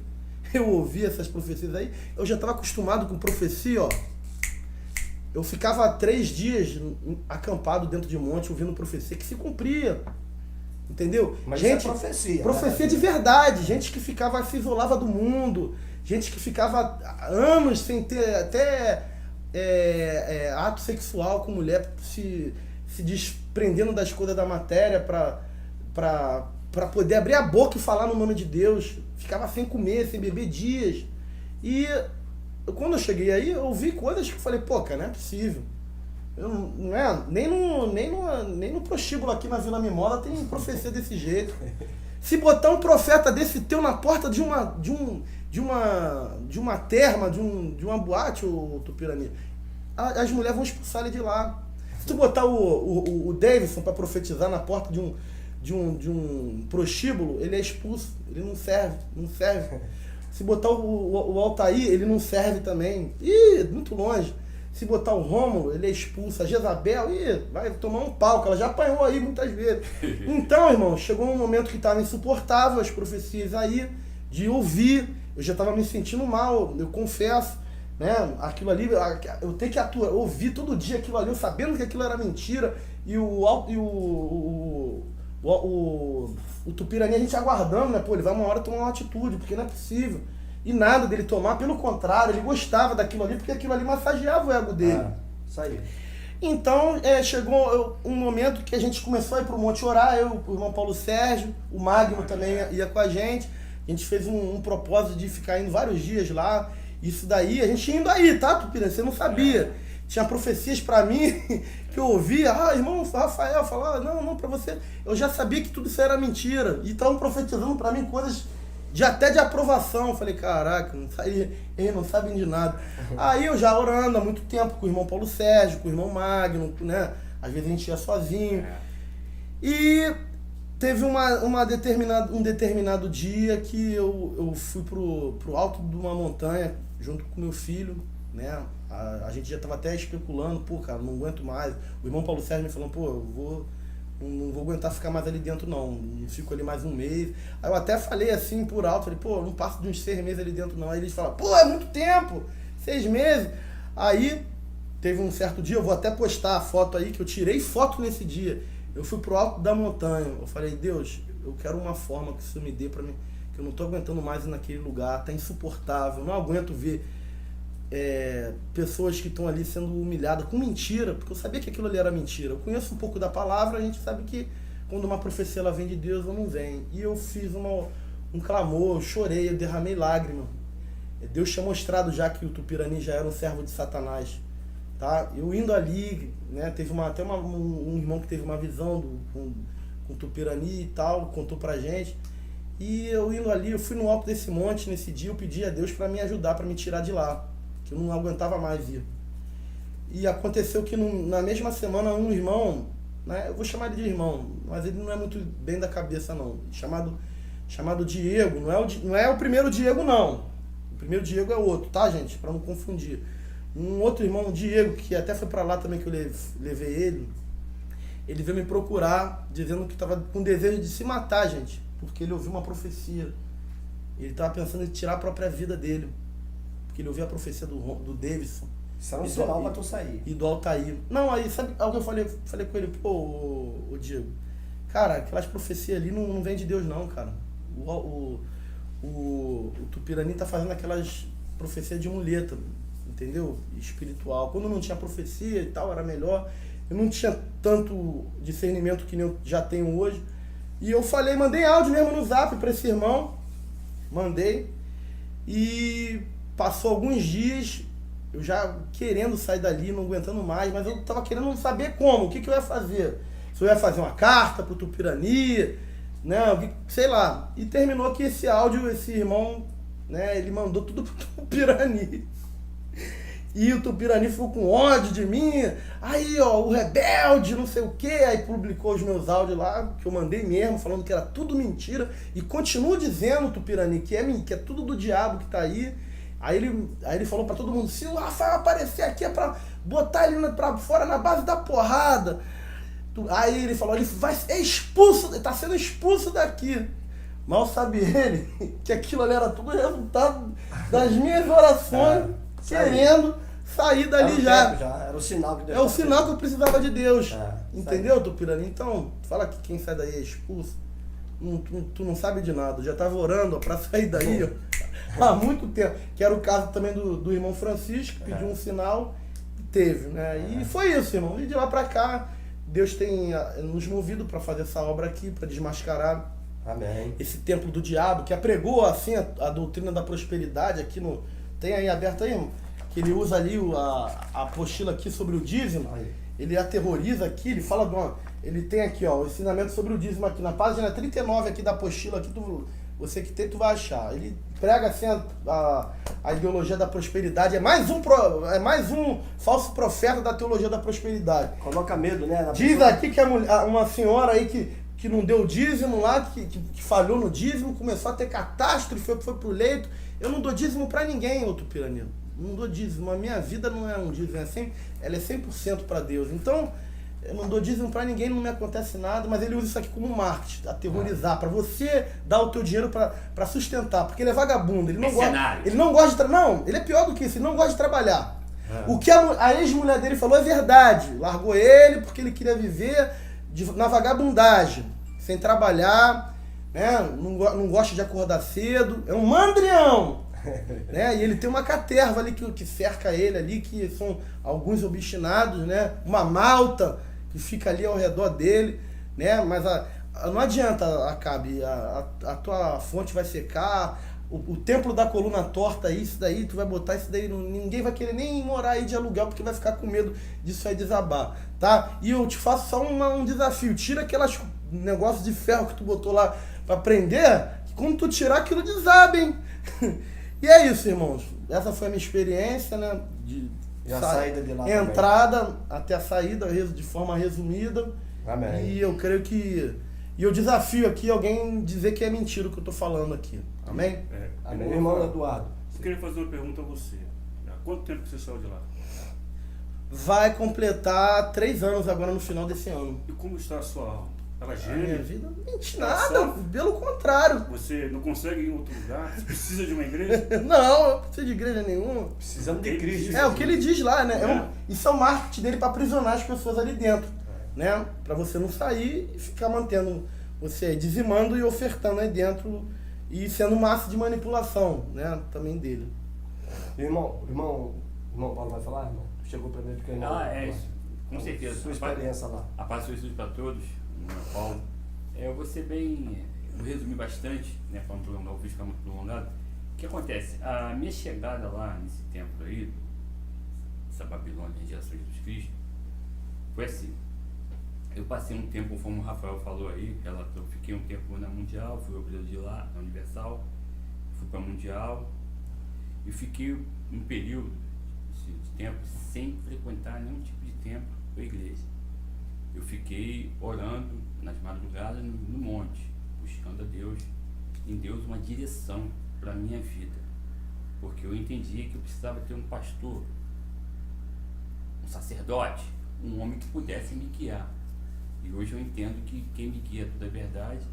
eu ouvi essas profecias aí, eu já estava acostumado com profecia, ó. Eu ficava 3 dias acampado dentro de monte, ouvindo profecia que se cumpria. Entendeu? Mas gente, isso é profecia. Profecia, né? De verdade. Gente que se isolava do mundo. Gente que ficava anos sem ter até ato sexual com mulher, se desprendendo das coisas da matéria para poder abrir a boca e falar no nome de Deus. Ficava sem comer, sem beber dias. E quando eu cheguei aí, eu ouvi coisas que eu falei, pô, cara, não é possível. Nem no prostíbulo aqui na Vila Mimola tem profecia desse jeito. Se botar um profeta desse teu na porta de uma terma, de uma boate, o Tupirani, as mulheres vão expulsar ele de lá. Se tu botar o Davidson para profetizar na porta de um prostíbulo, ele é expulso, ele não serve. Se botar o Altair, ele não serve também. Ih, muito longe. Se botar o Rômulo, ele é expulso. A Jezabel, vai tomar um pau, que ela já apanhou aí muitas vezes. Então, irmão, chegou um momento que estava insuportável as profecias aí, de ouvir. Eu já estava me sentindo mal, eu confesso, né? Aquilo ali, eu tenho que ouvir todo dia aquilo ali, eu sabendo que aquilo era mentira. E o Tupirani, a gente aguardando, né? Pô, ele vai uma hora tomar uma atitude, porque não é possível. E nada dele tomar, pelo contrário, ele gostava daquilo ali, porque aquilo ali massageava o ego dele. Isso aí. Então, chegou um momento que a gente começou a ir pro monte orar, eu, o irmão Paulo Sérgio, o Magno também ia com a gente. A gente fez um propósito de ficar indo vários dias lá. Isso daí, a gente indo aí, tá, Tupirani? Você não sabia. Tinha profecias pra mim que eu ouvia, irmão Rafael falava, não, pra você. Eu já sabia que tudo isso era mentira. E estavam profetizando pra mim coisas até de aprovação. Eu falei, caraca, eles não sabem de nada. Aí eu já orando há muito tempo com o irmão Paulo Sérgio, com o irmão Magno, né? Às vezes a gente ia sozinho. E teve um determinado dia que eu fui pro alto de uma montanha junto com meu filho, né? A gente já estava até especulando, pô, cara, não aguento mais. O irmão Paulo Sérgio me falou, pô, não vou aguentar ficar mais ali dentro não fico ali mais um mês. Aí eu até falei assim por alto, falei, pô, não passo de uns 6 meses ali dentro não. Aí eles falaram, pô, é muito tempo, 6 meses. Aí teve um certo dia, eu vou até postar a foto aí, que eu tirei foto nesse dia. Eu fui pro alto da montanha, eu falei, Deus, eu quero uma forma que o Senhor me dê pra mim, que eu não tô aguentando mais ir naquele lugar, tá insuportável, não aguento ver pessoas que estão ali sendo humilhadas com mentira, porque eu sabia que aquilo ali era mentira. Eu conheço um pouco da palavra, a gente sabe que quando uma profecia ela vem de Deus ou não vem. E eu fiz um clamor, eu chorei, eu derramei lágrimas. Deus tinha mostrado já que o Tupirani já era um servo de Satanás. Tá? Eu indo ali, né, teve até um irmão que teve uma visão com o Tupirani e tal, contou pra gente. E eu indo ali, eu fui no alto desse monte nesse dia, eu pedi a Deus para me ajudar, para me tirar de lá, que eu não aguentava mais ir. E aconteceu que na mesma semana um irmão, né, eu vou chamar ele de irmão, mas ele não é muito bem da cabeça não, chamado Diego, não é o primeiro Diego não, o primeiro Diego é outro, tá gente, para não confundir. Um outro irmão, Diego, que até foi para lá também que eu levei ele veio me procurar dizendo que estava com desejo de se matar, gente, porque ele ouviu uma profecia. Ele estava pensando em tirar a própria vida dele, porque ele ouviu a profecia do Davidson. Isso era um sinal para tu sair. E do Altair. Não, aí sabe algo que eu falei com ele, pô, o Diego, cara, aquelas profecias ali não vem de Deus não, cara. O Tupirani tá fazendo aquelas profecias de muleta, entendeu? Espiritual. Quando não tinha profecia e tal, era melhor. Eu não tinha tanto discernimento que nem eu já tenho hoje. E eu mandei áudio mesmo no Zap para esse irmão. Mandei. E passou alguns dias, eu já querendo sair dali, não aguentando mais, mas eu tava querendo saber como, o que eu ia fazer. Se eu ia fazer uma carta pro Tupirani, né, sei lá. E terminou que esse áudio, esse irmão, né, ele mandou tudo pro Tupirani. E o Tupirani ficou com ódio de mim, aí ó, o rebelde, não sei o que, aí publicou os meus áudios lá, que eu mandei mesmo, falando que era tudo mentira, e continua dizendo, Tupirani, que é tudo do diabo que tá aí. Aí ele falou pra todo mundo, se o Rafael aparecer aqui é pra botar ele pra fora na base da porrada. Aí ele falou, ele vai ser expulso, ele tá sendo expulso daqui. Mal sabe ele que aquilo ali era tudo resultado das minhas orações, querendo sair dali já. Era o sinal que Deus é o sinal que eu precisava de Deus. Entendeu, saiu. Tupirani? Então, fala que quem sai daí é expulso. Tu não sabe de nada. Eu já estava orando para sair daí há muito tempo. Que era o caso também do irmão Francisco, que pediu um sinal e teve. Né? E foi isso, irmão. E de lá para cá, Deus tem nos movido para fazer essa obra aqui, para desmascarar Amém. esse templo do diabo, que apregou assim, a doutrina da prosperidade aqui no... Tem aí aberto aí, irmão? Que ele usa ali a apostila aqui sobre o dízimo. Ele aterroriza aqui, ele fala ele tem aqui, ó, o ensinamento sobre o dízimo aqui na página 39 aqui da apostila aqui, você que tem, tu vai achar. Ele prega assim a ideologia da prosperidade, é mais um falso profeta da teologia da prosperidade. Coloca medo, né? Diz aqui que uma senhora aí que não deu dízimo lá, que falhou no dízimo, começou a ter catástrofe, foi pro leito. Eu não dou dízimo pra ninguém, ô Tupirani. Não dou dízimo. A minha vida não é um dízimo, ela é 100% para Deus. Então, eu não dou dízimo para ninguém, não me acontece nada, mas ele usa isso aqui como marketing, aterrorizar, para você dar o teu dinheiro para sustentar, porque ele é vagabundo, ele não gosta de não, ele é pior do que isso, ele não gosta de trabalhar. O que a ex-mulher dele falou é verdade, largou ele porque ele queria viver na vagabundagem, sem trabalhar, né? Não gosta de acordar cedo, é um mandrião. Né? E ele tem uma caterva ali que cerca ele ali, que são alguns obstinados, né? Uma malta que fica ali ao redor dele, né? Mas não adianta, Acabe, a tua fonte vai secar, o templo da coluna torta, isso daí, tu vai botar isso daí, ninguém vai querer nem morar aí de aluguel, porque vai ficar com medo disso aí desabar, tá? E eu te faço só um desafio, tira aquelas negócios de ferro que tu botou lá pra prender, que quando tu tirar aquilo desaba, hein? E é isso, irmãos. Essa foi a minha experiência, né? A saída de lá entrada também. Até a saída, de forma resumida. Amém. E eu creio que... E eu desafio aqui alguém dizer que é mentira o que eu estou falando aqui. Amém? Amém. Irmão Eduardo. Eu queria fazer uma pergunta a você. Há quanto tempo que você saiu de lá? Vai completar 3 anos agora no final desse ano. E como está a sua alma? Ela A minha geme? vida não mente nada, pelo contrário. Você não consegue ir em outro lugar? Você precisa de uma igreja? Não, eu não preciso de igreja nenhuma. Precisamos de Cristo. É o que ele diz lá, né? Isso é o marketing dele para aprisionar as pessoas ali dentro, né? Para você não sair e ficar mantendo, você dizimando e ofertando aí dentro e sendo massa de manipulação, né? Também dele. Irmão Paulo vai falar, irmão? Chegou primeiro do que o irmão. Isso. Com certeza. Sua experiência lá. A paz de Jesus para todos, meu Paulo. Eu vou ser bem, vou resumir bastante, né, para não prolongar o vídeo, ficar muito prolongado. O que acontece? A minha chegada lá nesse tempo aí, essa Babilônia, a geração de Jesus Cristo, foi assim. Eu passei um tempo, como o Rafael falou aí, relatou, fiquei um tempo na Mundial, fui obreiro de lá, na Universal, fui para Mundial e fiquei um período de tempo sem frequentar nenhum tipo de templo ou igreja. Eu fiquei orando nas madrugadas no monte, buscando a Deus, em Deus uma direção para a minha vida, porque eu entendia que eu precisava ter um pastor, um sacerdote, um homem que pudesse me guiar. E hoje eu entendo que quem me guia toda a verdade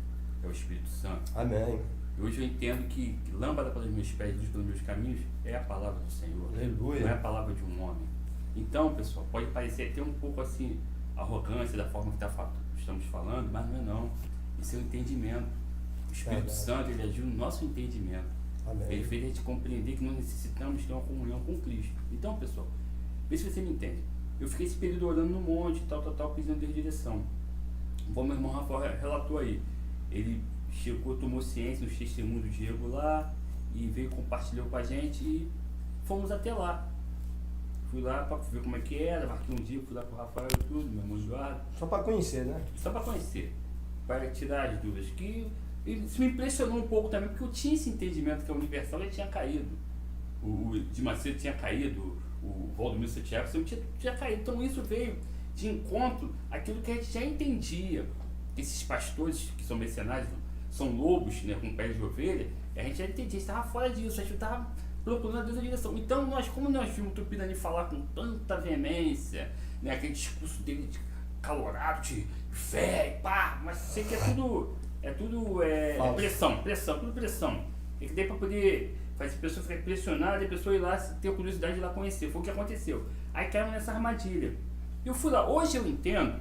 é o Espírito Santo. Amém. E hoje eu entendo que lâmpada para os meus pés, luz pelos meus caminhos, é a palavra do Senhor. Aleluia. Não é a palavra de um homem. Então, pessoal, pode parecer até um pouco assim, arrogância da forma que estamos falando, mas não é não. Isso é um entendimento. O Espírito Santo, ele agiu no nosso entendimento. Amém. Ele fez a gente compreender que nós necessitamos ter uma comunhão com Cristo. Então, pessoal, vê se você me entende. Eu fiquei esse período orando no monte, tal, pedindo Deus direção. Como meu irmão Rafael relatou aí, ele chegou, tomou ciência nos testemunhos do Diego lá e veio, compartilhou com a gente e fomos até lá. Fui lá para ver como é que era, marquei um dia, fui lá com o Rafael e tudo, meu irmão Eduardo. Só para conhecer, né? Só para conhecer, para tirar as dúvidas. Isso me impressionou um pouco também, porque eu tinha esse entendimento que a Universal já tinha caído. O de Macedo tinha caído, o Valdomiro Santiago tinha caído. Então isso veio de encontro àquilo que a gente já entendia. Esses pastores que são mercenários, são lobos, né, com pés de ovelha, a gente já entendia, a gente estava fora disso, a gente estava procurando a Deus a direção. Então, como nós vimos o Tupinani falar com tanta veemência, né, aquele discurso dele de calorado, de fé, pá, mas sei que é tudo pressão, tudo pressão. É que daí para poder fazer a pessoa ficar impressionada e a pessoa ir lá ter curiosidade de ir lá conhecer. Foi o que aconteceu. Aí caiu nessa armadilha. Eu fui lá, hoje eu entendo.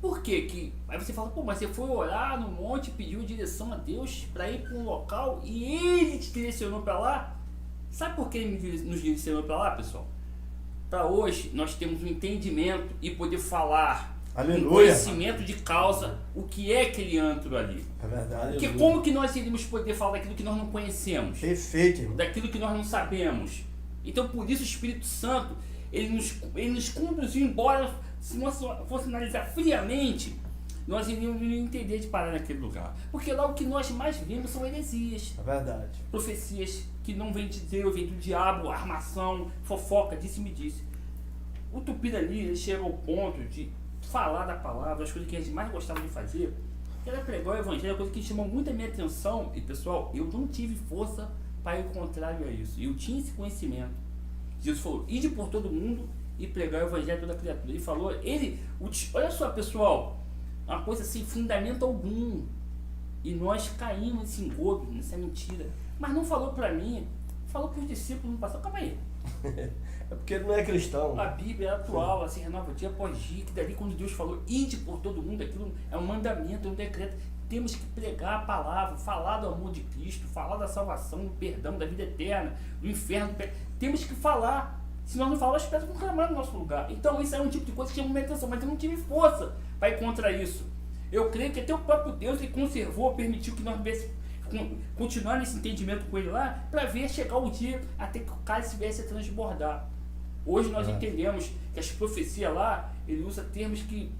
Por quê? Que aí você fala, pô, mas você foi orar no monte, pediu direção a Deus para ir para um local e Ele te direcionou para lá? Sabe por que Ele nos direcionou para lá, pessoal? Para hoje nós temos um entendimento e poder falar, Aleluia, um conhecimento de causa, o que é aquele antro ali. É verdade. Porque como que nós iríamos poder falar daquilo que nós não conhecemos? Perfeito, irmão. Daquilo que nós não sabemos. Então por isso o Espírito Santo, ele nos conduziu, embora se nós fosse analisar friamente, nós iríamos entender de parar naquele lugar. Porque lá o que nós mais vemos são heresias. É verdade. Profecias que não vêm de Deus, vêm do diabo, armação, fofoca, disse-me-disse. O Tupinani, ele chega ao ponto de falar da palavra, as coisas que a gente mais gostava de fazer, era pregar o evangelho, a coisa que chamou muito a minha atenção. E pessoal, eu não tive força para ir contrário a isso. Eu tinha esse conhecimento. Jesus falou, ide por todo mundo e pregar o evangelho a toda criatura. Ele falou, olha só pessoal, uma coisa sem fundamento algum. E nós caímos nesse engodo, nessa mentira. Mas não falou para mim, falou para os discípulos no passado. Calma aí. É porque ele não é cristão. A Bíblia é atual, se renova dia após dia, que dali quando Deus falou, ide por todo mundo, aquilo é um mandamento, é um decreto. Temos que pregar a palavra, falar do amor de Cristo, falar da salvação, do perdão, da vida eterna, do inferno. Temos que falar. Se nós não falarmos, as pedras vão clamar no nosso lugar. Então isso é um tipo de coisa que chama minha atenção, mas eu não tive força para ir contra isso. Eu creio que até o próprio Deus ele conservou, permitiu que nós continuar nesse entendimento com ele lá, para ver chegar o dia até que o cálice viesse a transbordar. Hoje nós entendemos que as profecias lá, ele usa termos que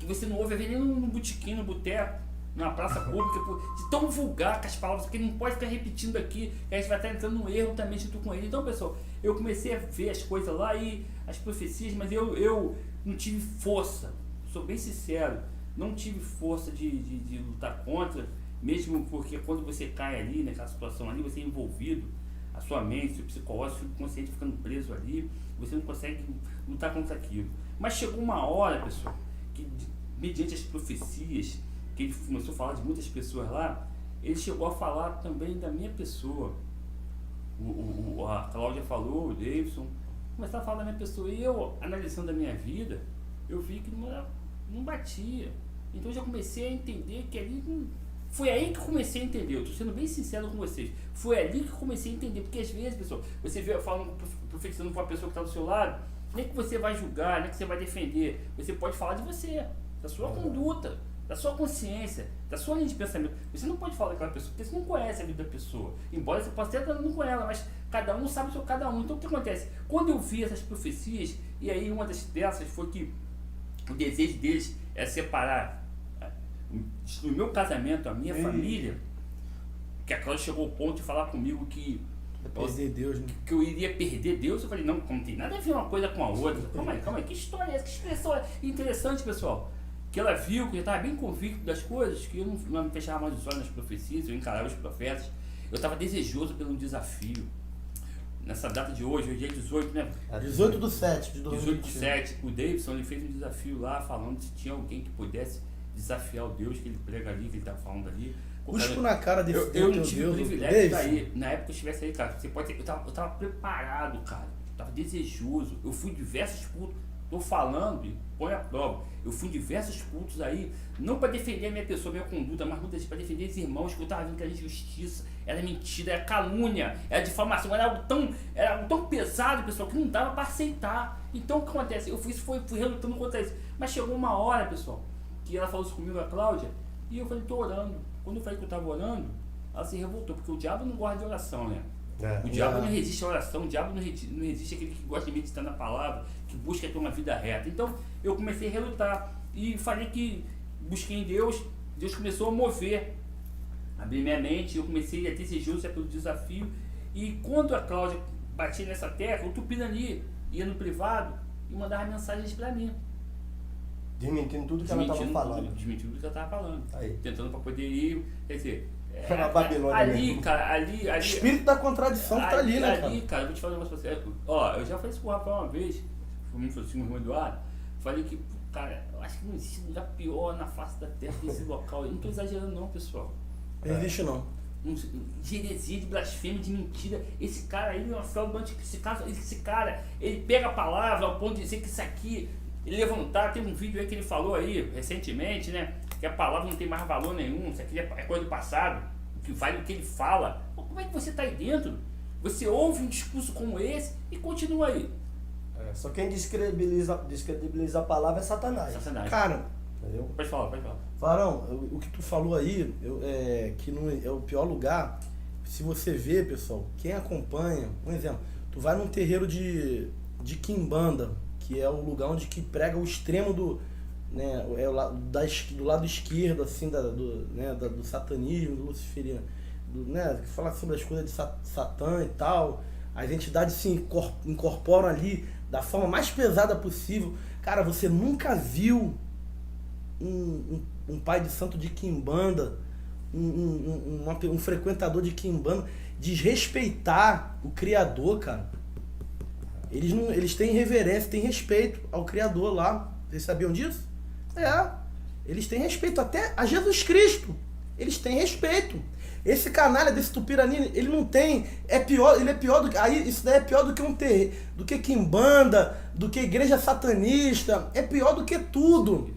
você não ouve nem no botequim, no boteco, na praça pública, de tão vulgar com as palavras, que ele não pode ficar repetindo aqui, que a gente vai estar entrando no erro também junto com ele. Então, pessoal, eu comecei a ver as coisas lá e as profecias, mas eu não tive força, sou bem sincero, não tive força de lutar contra, mesmo porque quando você cai ali, naquela situação ali, você é envolvido, a sua mente, o psicológico, o subconsciente ficando preso ali, você não consegue lutar contra aquilo. Mas chegou uma hora, pessoal, que mediante as profecias, que ele começou a falar de muitas pessoas lá, ele chegou a falar também da minha pessoa. A Cláudia falou, o Davidson, começaram a falar da minha pessoa, e eu, analisando a minha vida, eu vi que não batia. Então eu já comecei a entender que ali, foi aí que eu comecei a entender, eu estou sendo bem sincero com vocês, foi ali que eu comecei a entender, porque às vezes, pessoal, você vê falando, profetizando com uma pessoa que está do seu lado, nem que você vai julgar, nem que você vai defender, você pode falar de você, da sua conduta, da sua consciência, da sua linha de pensamento. Você não pode falar daquela pessoa, porque você não conhece a vida da pessoa. Embora você possa ter andando com ela, mas cada um sabe sobre cada um. Então o que acontece? Quando eu vi essas profecias, e aí uma dessas foi que o desejo deles é separar o meu casamento, a minha família, que a Cláudia chegou ao ponto de falar comigo que perder Deus, né? Que eu iria perder Deus. Eu falei, não tem nada a ver uma coisa com a outra. Calma aí, que história é essa? Que expressão interessante, pessoal. Que ela viu que eu estava bem convicto das coisas, que eu não me fechava mais os olhos nas profecias, eu encarava os profetas. Eu estava desejoso pelo desafio. Nessa data de hoje é dia 18, né? 18/7 de 2021. 18/7, o Davidson ele fez um desafio lá, falando se tinha alguém que pudesse desafiar o Deus que ele prega ali, que ele está falando ali. Cuspo na cara desse eu não tive o privilégio de sair. Na época que eu estivesse aí, cara, você pode ter, eu tava preparado, cara. Eu tava desejoso. Eu fui em diversos cultos. Tô falando e põe a prova. Eu fui em diversos cultos aí, não para defender a minha pessoa, a minha conduta, mas muitas vezes para defender os irmãos, que eu tava vendo que era injustiça, era mentira, era calúnia, era difamação, era algo tão pesado, pessoal, que não dava para aceitar. Então o que acontece? Eu fui relutando contra isso. Mas chegou uma hora, pessoal, que ela falou isso comigo, a Cláudia, e eu falei, tô orando. Quando eu falei que eu estava orando, ela se revoltou, porque o diabo não gosta de oração, né? O diabo não resiste à oração, o diabo não resiste àquele que gosta de meditar na palavra, que busca ter uma vida reta. Então, eu comecei a relutar e falei que busquei em Deus, Deus começou a mover, abrir minha mente, eu comecei a ter desejoso pelo desafio. E quando a Cláudia batia nessa tecla, o Tupinani ia no privado e mandava mensagens para mim. Desmentindo tudo que ela estava falando. Desmentindo tudo que ela estava falando. Aí. Tentando para poder ir, quer dizer... Na Babilônia ali, mesmo. cara, ali... O espírito da contradição que tá ali, né, cara? Ali, cara, eu vou te falar um negócio pra você. Ó, eu já falei isso com o Rafael uma vez, foi assim, o irmão Eduardo, falei que, cara, eu acho que não existe lugar pior na face da terra que esse local. Eu não tô exagerando não, pessoal. Não existe não. De heresia, de blasfêmia, de mentira. Esse cara aí, meu Rafael, esse cara, ele pega a palavra ao ponto de dizer que isso aqui, ele levantar, tem um vídeo aí que ele falou aí, recentemente, né? Que a palavra não tem mais valor nenhum, isso aqui é coisa do passado, o que vale o que ele fala. Como é que você está aí dentro? Você ouve um discurso como esse e continua aí. Só quem descredibiliza a palavra é Satanás. Cara, entendeu? Pode falar. Varão, o que tu falou aí, que não é o pior lugar, se você vê, pessoal, quem acompanha, um exemplo, tu vai num terreiro de Quimbanda, que é o lugar onde que prega o extremo do... Né, do lado esquerdo, assim, do satanismo, do luciferino, que fala sobre as coisas de Satã e tal. As entidades se incorporam ali da forma mais pesada possível. Cara, você nunca viu um pai de santo de Quimbanda, um frequentador de Quimbanda desrespeitar o Criador, cara. Eles têm reverência, têm respeito ao Criador lá. Vocês sabiam disso? Eles têm respeito até a Jesus Cristo. Eles têm respeito. Esse canalha desse Tupinani, ele não tem, ele é pior do que, aí isso daí é pior do que do que Quimbanda, do que igreja satanista, é pior do que tudo.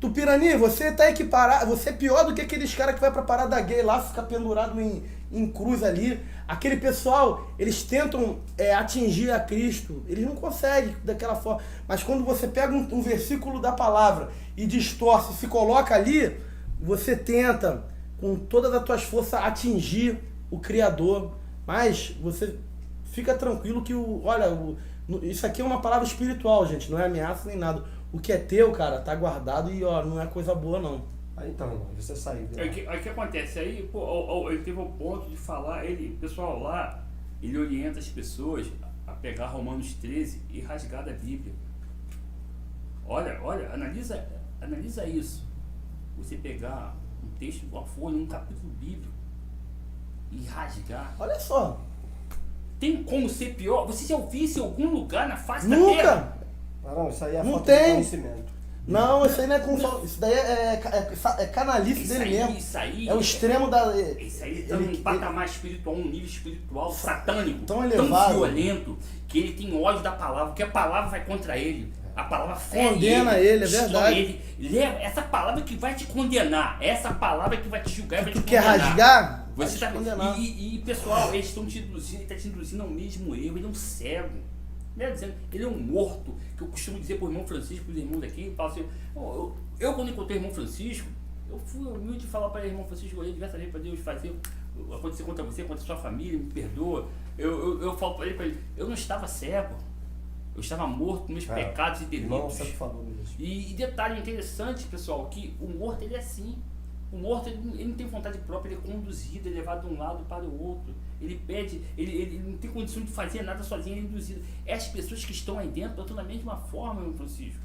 Tupinani, você tá equiparado, você é pior do que aqueles caras que vai pra parada gay lá, fica pendurado em cruz ali. Aquele pessoal, eles tentam atingir a Cristo, eles não conseguem daquela forma. Mas quando você pega um versículo da palavra e distorce, se coloca ali, você tenta com todas as tuas forças atingir o Criador. Mas você fica tranquilo que isso aqui é uma palavra espiritual, gente, não é ameaça nem nada. O que é teu, cara, tá guardado e não é coisa boa não. Então, você saiu. O que acontece aí, ele teve o ponto de falar, o pessoal lá, ele orienta as pessoas a pegar Romanos 13 e rasgar da Bíblia. Olha, analisa isso. Você pegar um texto, uma folha, um capítulo bíblico e rasgar. Olha só. Tem como ser pior? Você já ouviu isso em algum lugar na face da terra? Nunca! Não, isso aí é Não falta de tem. conhecimento. Não, isso aí não é com isso daí é canalice dele mesmo. Isso aí É o extremo da. Isso aí está num patamar espiritual, um nível espiritual satânico, Tão elevado. violento, que ele tem ódio da palavra, porque a palavra vai contra ele. A palavra fere Condena ele, é destrói verdade. ele. Leva essa palavra que vai te condenar, essa palavra que vai te julgar, vai te Tu quer condenar. rasgar? Você Vai tá, te condenar. e pessoal, eles estão te induzindo, ele está te induzindo ao mesmo erro, ele é um cego. Ele é um morto, que eu costumo dizer para o irmão Francisco, para os irmãos aqui, eu falo assim, eu quando encontrei o irmão Francisco, eu fui humilde de falar para o irmão Francisco, eu orei diversas vezes para Deus fazer acontecer contra você, contra a sua família, me perdoa. Eu falo para ele, eu não estava cego, eu estava morto com meus pecados e Irmão delitos. sempre falou isso. E detalhe interessante, pessoal, que o morto ele é assim. O morto ele não tem vontade própria, ele é conduzido, ele é levado de um lado para o outro. Ele pede, ele não tem condição de fazer nada sozinho, ele é induzido. As pessoas que estão aí dentro estão da mesma forma, meu Francisco.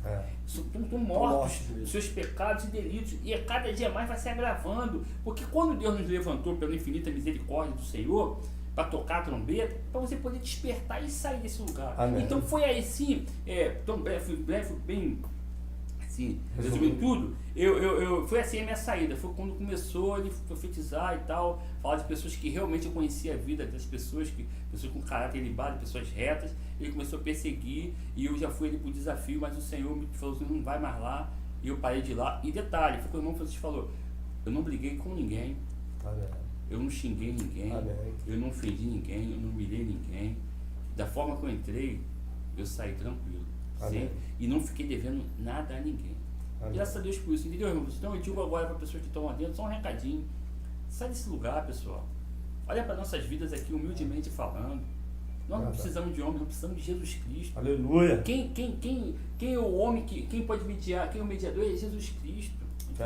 Estão mortos dos seus pecados e delitos. E a cada dia mais vai se agravando. Porque quando Deus nos levantou pela infinita misericórdia do Senhor, para tocar a trombeta, para você poder despertar e sair desse lugar. Amém. Então foi aí sim, tão breve, bem assim, resumindo tudo, foi assim a minha saída, foi quando começou a ele profetizar e tal, falar de pessoas que realmente eu conhecia a vida das pessoas, pessoas com caráter ilibado, pessoas retas, ele começou a perseguir e eu já fui ali pro desafio, mas o Senhor me falou assim, não vai mais lá, e eu parei de ir lá, e detalhe, foi o que o irmão Francisco falou, eu não briguei com ninguém, eu não xinguei ninguém, eu não ofendi ninguém, eu não humilhei ninguém, da forma que eu entrei, eu saí tranquilo. Sim? E não fiquei devendo nada a ninguém. Graças a Deus por isso, entendeu, irmão? Então eu digo agora para pessoas que estão lá dentro, só um recadinho. Sai desse lugar, pessoal. Olha para nossas vidas aqui, humildemente falando. Nós não precisamos de homem, nós precisamos de Jesus Cristo. Aleluia. Quem é o homem, quem pode mediar, quem é o mediador é Jesus Cristo.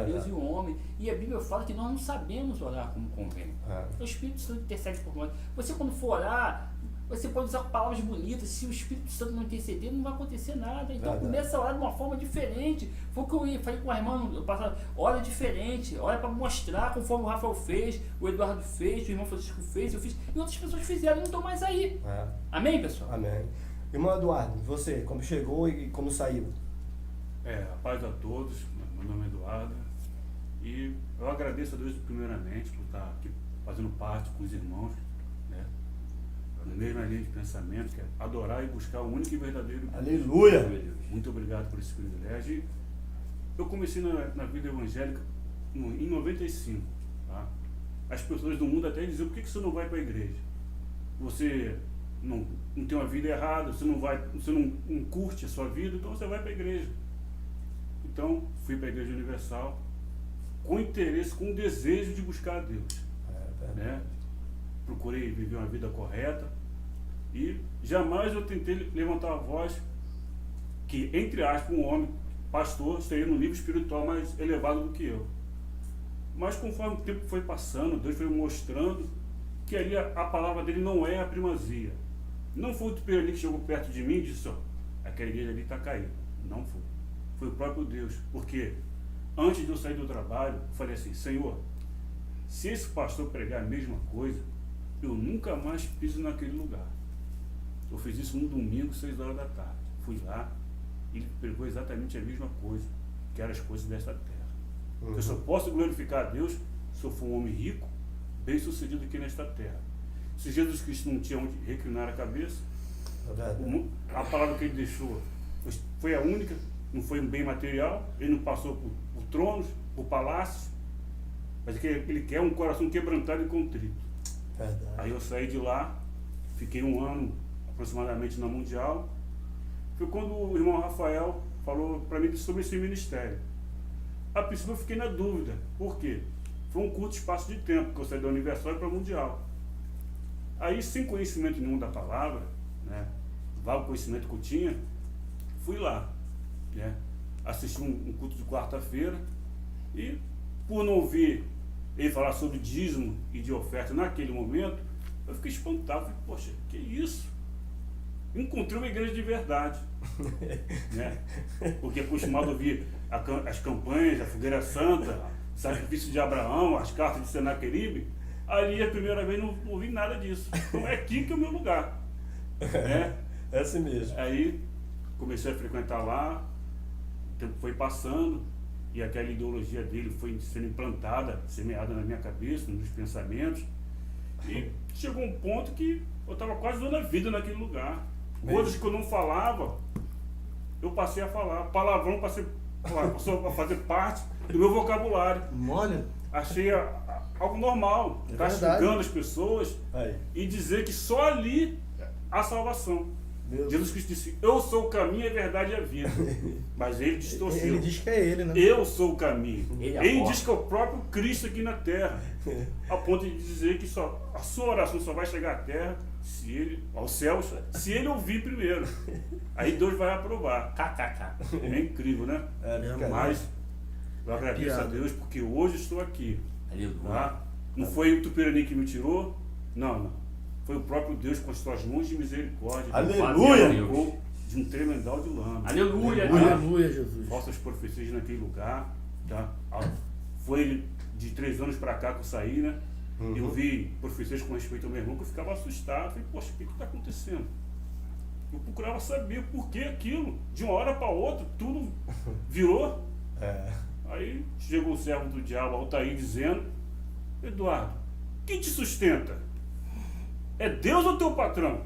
Deus e o homem. E a Bíblia fala que nós não sabemos orar como convém. O Espírito Santo intercede por nós. Você quando for orar, você pode usar palavras bonitas, se o Espírito Santo não interceder, não vai acontecer nada. Então começa a orar de uma forma diferente. Foi o que eu falei com a irmã no passado, ora diferente, ora para mostrar, conforme o Rafael fez, o Eduardo fez, o irmão Francisco fez, eu fiz, e outras pessoas fizeram e não estão mais aí. Amém, pessoal? Amém. Irmão Eduardo, você, como chegou e como saiu? A paz a todos, meu nome é Eduardo, e eu agradeço a Deus primeiramente por estar aqui fazendo parte com os irmãos, né? Na mesma linha de pensamento, que é adorar e buscar o único e verdadeiro Deus. Aleluia! Muito obrigado por esse privilégio. Eu comecei na vida evangélica em 95. Tá? As pessoas do mundo até diziam, por que você não vai para a igreja? Você não tem uma vida errada, você não curte a sua vida, então você vai para a igreja. Então, fui para a Igreja Universal com interesse, com desejo de buscar a Deus. Né? Procurei viver uma vida correta e jamais eu tentei levantar a voz que, entre aspas, um homem pastor estaria no nível espiritual mais elevado do que eu. Mas conforme o tempo foi passando, Deus foi mostrando que ali a palavra dele não é a primazia. Não foi o superior ali que chegou perto de mim e disse, aquela igreja ali está caída. Não foi. Foi o próprio Deus. Porque antes de eu sair do trabalho, eu falei assim, Senhor, se esse pastor pregar a mesma coisa, eu nunca mais piso naquele lugar. Eu fiz isso um domingo, 6 horas da tarde. Fui lá e ele pregou exatamente a mesma coisa, que eram as coisas desta terra. Eu só posso glorificar a Deus se eu for um homem rico, bem sucedido aqui nesta terra. Se Jesus Cristo não tinha onde reclinar a cabeça, a palavra que ele deixou foi a única, não foi um bem material, ele não passou por tronos, por palácios, mas ele quer um coração quebrantado e contrito. Aí eu saí de lá, fiquei um ano aproximadamente na Mundial. Foi quando o irmão Rafael falou para mim sobre esse ministério. A princípio eu fiquei na dúvida, por quê? Foi um curto espaço de tempo que eu saí da Universal para a Mundial. Aí, sem conhecimento nenhum da palavra, né, vago conhecimento que eu tinha, fui lá, né, assisti um culto de quarta-feira e, por não ouvir ele falar sobre dízimo e de oferta naquele momento, eu fiquei espantado, falei, poxa, que isso? encontrei uma igreja de verdade. Né? Porque acostumado a ouvir as campanhas, a fogueira santa, sacrifício de Abraão, as cartas de Senaqueribe, ali a primeira vez não ouvi nada disso. Então é aqui que é o meu lugar. Né? É assim mesmo. Aí comecei a frequentar lá, o tempo foi passando e aquela ideologia dele foi sendo implantada, semeada na minha cabeça, nos pensamentos. E chegou um ponto que eu estava quase dando a vida naquele lugar. Coisas que eu não falava, eu passei a falar. Palavrão passou a fazer parte do meu vocabulário. Mole? Achei algo normal. É Estar xingando as pessoas e dizer que só ali há salvação. Jesus Cristo disse, eu sou o caminho, a verdade e a vida. Mas ele distorceu. Ele diz que é ele, né? Eu sou o caminho. Ele diz porta. que é o próprio Cristo aqui na terra. A ponto de dizer que a sua oração só vai chegar à terra, aos céus, se ele ouvir primeiro. Aí Deus vai aprovar. KKK. É incrível, né? Mas eu agradeço piada. a Deus porque hoje estou aqui. Aleluia. Tá? Não foi o Tupirani que me tirou, não. Foi o próprio Deus com as suas mãos de misericórdia. Aleluia! Me arrancou de um tremendal de lama. Aleluia! Aleluia, Jesus. Falsas profecias naquele lugar. Tá? Foi de 3 anos para cá que eu saí, né? Eu vi profecias com respeito ao meu irmão que eu ficava assustado. Falei, poxa, o que está acontecendo? Eu procurava saber por que aquilo. De uma hora para outra, tudo virou. Aí chegou o servo do diabo, Altair, dizendo, Eduardo, quem te sustenta? É Deus ou teu patrão?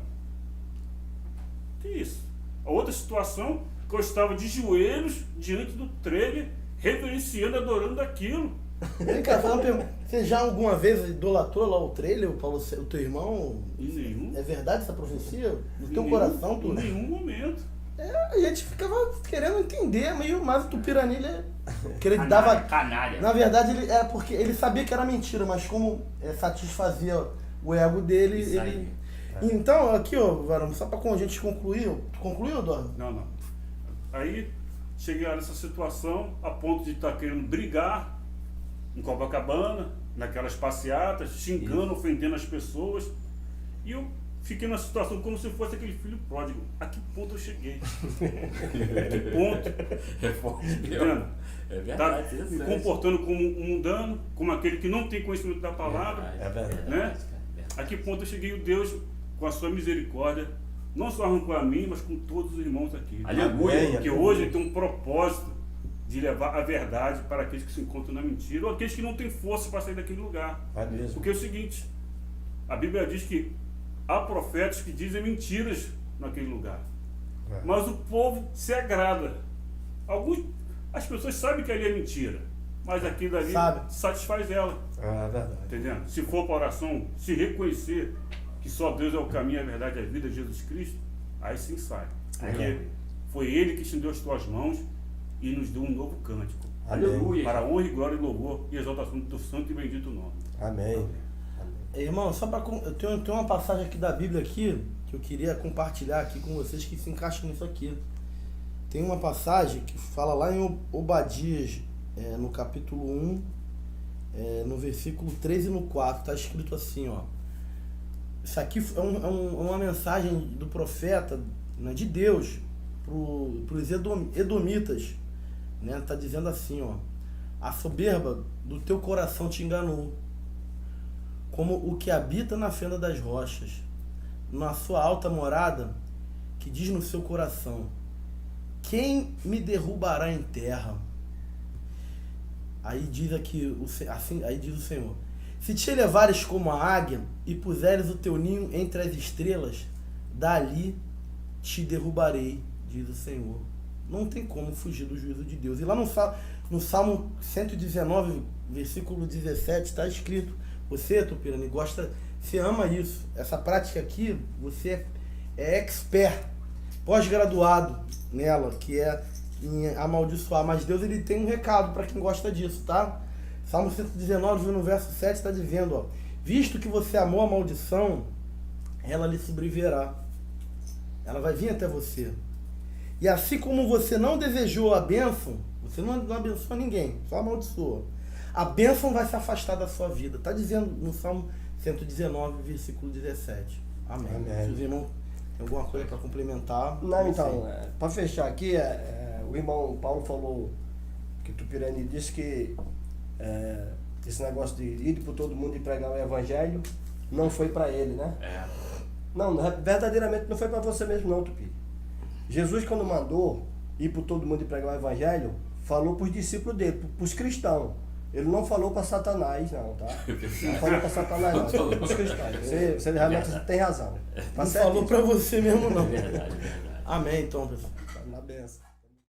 Que isso? A outra situação, que eu estava de joelhos diante do trailer, reverenciando, adorando aquilo. Vem cá, fala uma pergunta. Você já alguma vez idolatrou lá o trailer, o Paulo, o teu irmão? Em nenhum. É verdade essa profecia? No teu Em coração, tu? Em nenhum momento. A gente ficava querendo entender, meio mais o Tupirani, que ele dava... Canalha. Na verdade, ele porque ele sabia que era mentira, mas como satisfazia o ego dele, Isso ele... aí. Então, aqui, ó, Varão, só pra a gente concluir, tu concluiu, Eduardo? Não. Aí cheguei nessa situação a ponto de estar querendo brigar em Copacabana, naquelas passeatas, xingando, ofendendo as pessoas. E eu fiquei na situação como se fosse aquele filho pródigo. A que ponto eu cheguei? A que ponto? É forte, Entendendo? É Tá verdade. me comportando como um mundano, como aquele que não tem conhecimento da palavra. É verdade. Né? A que ponto eu cheguei? O Deus, com a sua misericórdia, não só arrancou a mim, mas com todos os irmãos aqui. Aleluia. Porque hoje ele tem um propósito de levar a verdade para aqueles que se encontram na mentira ou aqueles que não têm força para sair daquele lugar. É mesmo. Porque é o seguinte, a Bíblia diz que há profetas que dizem mentiras naquele lugar. Mas o povo se agrada. As pessoas sabem que ali é mentira, mas aquilo ali satisfaz ela. É verdade. Entendendo? Se for para oração, se reconhecer que só Deus é o caminho, a verdade e a vida, Jesus Cristo, aí sim sai. Porque foi Ele que estendeu as tuas mãos e nos deu um novo cântico. Aleluia. Para a honra e glória e louvor e exaltação do teu santo e bendito nome. Amém. Irmão, só para eu tenho uma passagem aqui da Bíblia aqui que eu queria compartilhar aqui com vocês que se encaixam nisso aqui. Tem uma passagem que fala lá em Obadias, no capítulo 1, no versículo 3 e no 4, está escrito assim, ó. Isso aqui é uma mensagem do profeta, né, de Deus para os edomitas, né? Tá dizendo assim, ó: a soberba do teu coração te enganou, como o que habita na fenda das rochas, na sua alta morada, que diz no seu coração: quem me derrubará em terra? Aí diz aqui, aí diz o Senhor: se te elevares como a águia e puseres o teu ninho entre as estrelas, dali te derrubarei, diz o Senhor. Não tem como fugir do juízo de Deus. E lá no Salmo 119, versículo 17, está escrito: você, Tupirani, você ama isso. Essa prática aqui, você é expert, pós-graduado nela, que é em amaldiçoar. Mas Deus, ele tem um recado para quem gosta disso, tá? Salmo 119, no verso 7, está dizendo, ó: visto que você amou a maldição, ela lhe sobrevirá. Ela vai vir até você. E assim como você não desejou a bênção, você não abençoa ninguém, só amaldiçoa, a bênção vai se afastar da sua vida. Está dizendo no Salmo 119, versículo 17. Amém. Amém. Se os irmãos Tem alguma coisa para complementar? Não, então, para fechar aqui, o irmão Paulo falou que Tupirani disse que esse negócio de ir por todo mundo e pregar o evangelho não foi para ele, né? Não, verdadeiramente não foi para você mesmo não, Tupi. Jesus, quando mandou ir por todo mundo e pregar o evangelho, falou para os discípulos dele, para os cristãos. Ele não falou para Satanás, não, tá? Não falou para Satanás, não. Falou para os cristãos. Você realmente tem razão. Não falou para você mesmo, não. Verdade. Amém, então, pessoal. Na benção.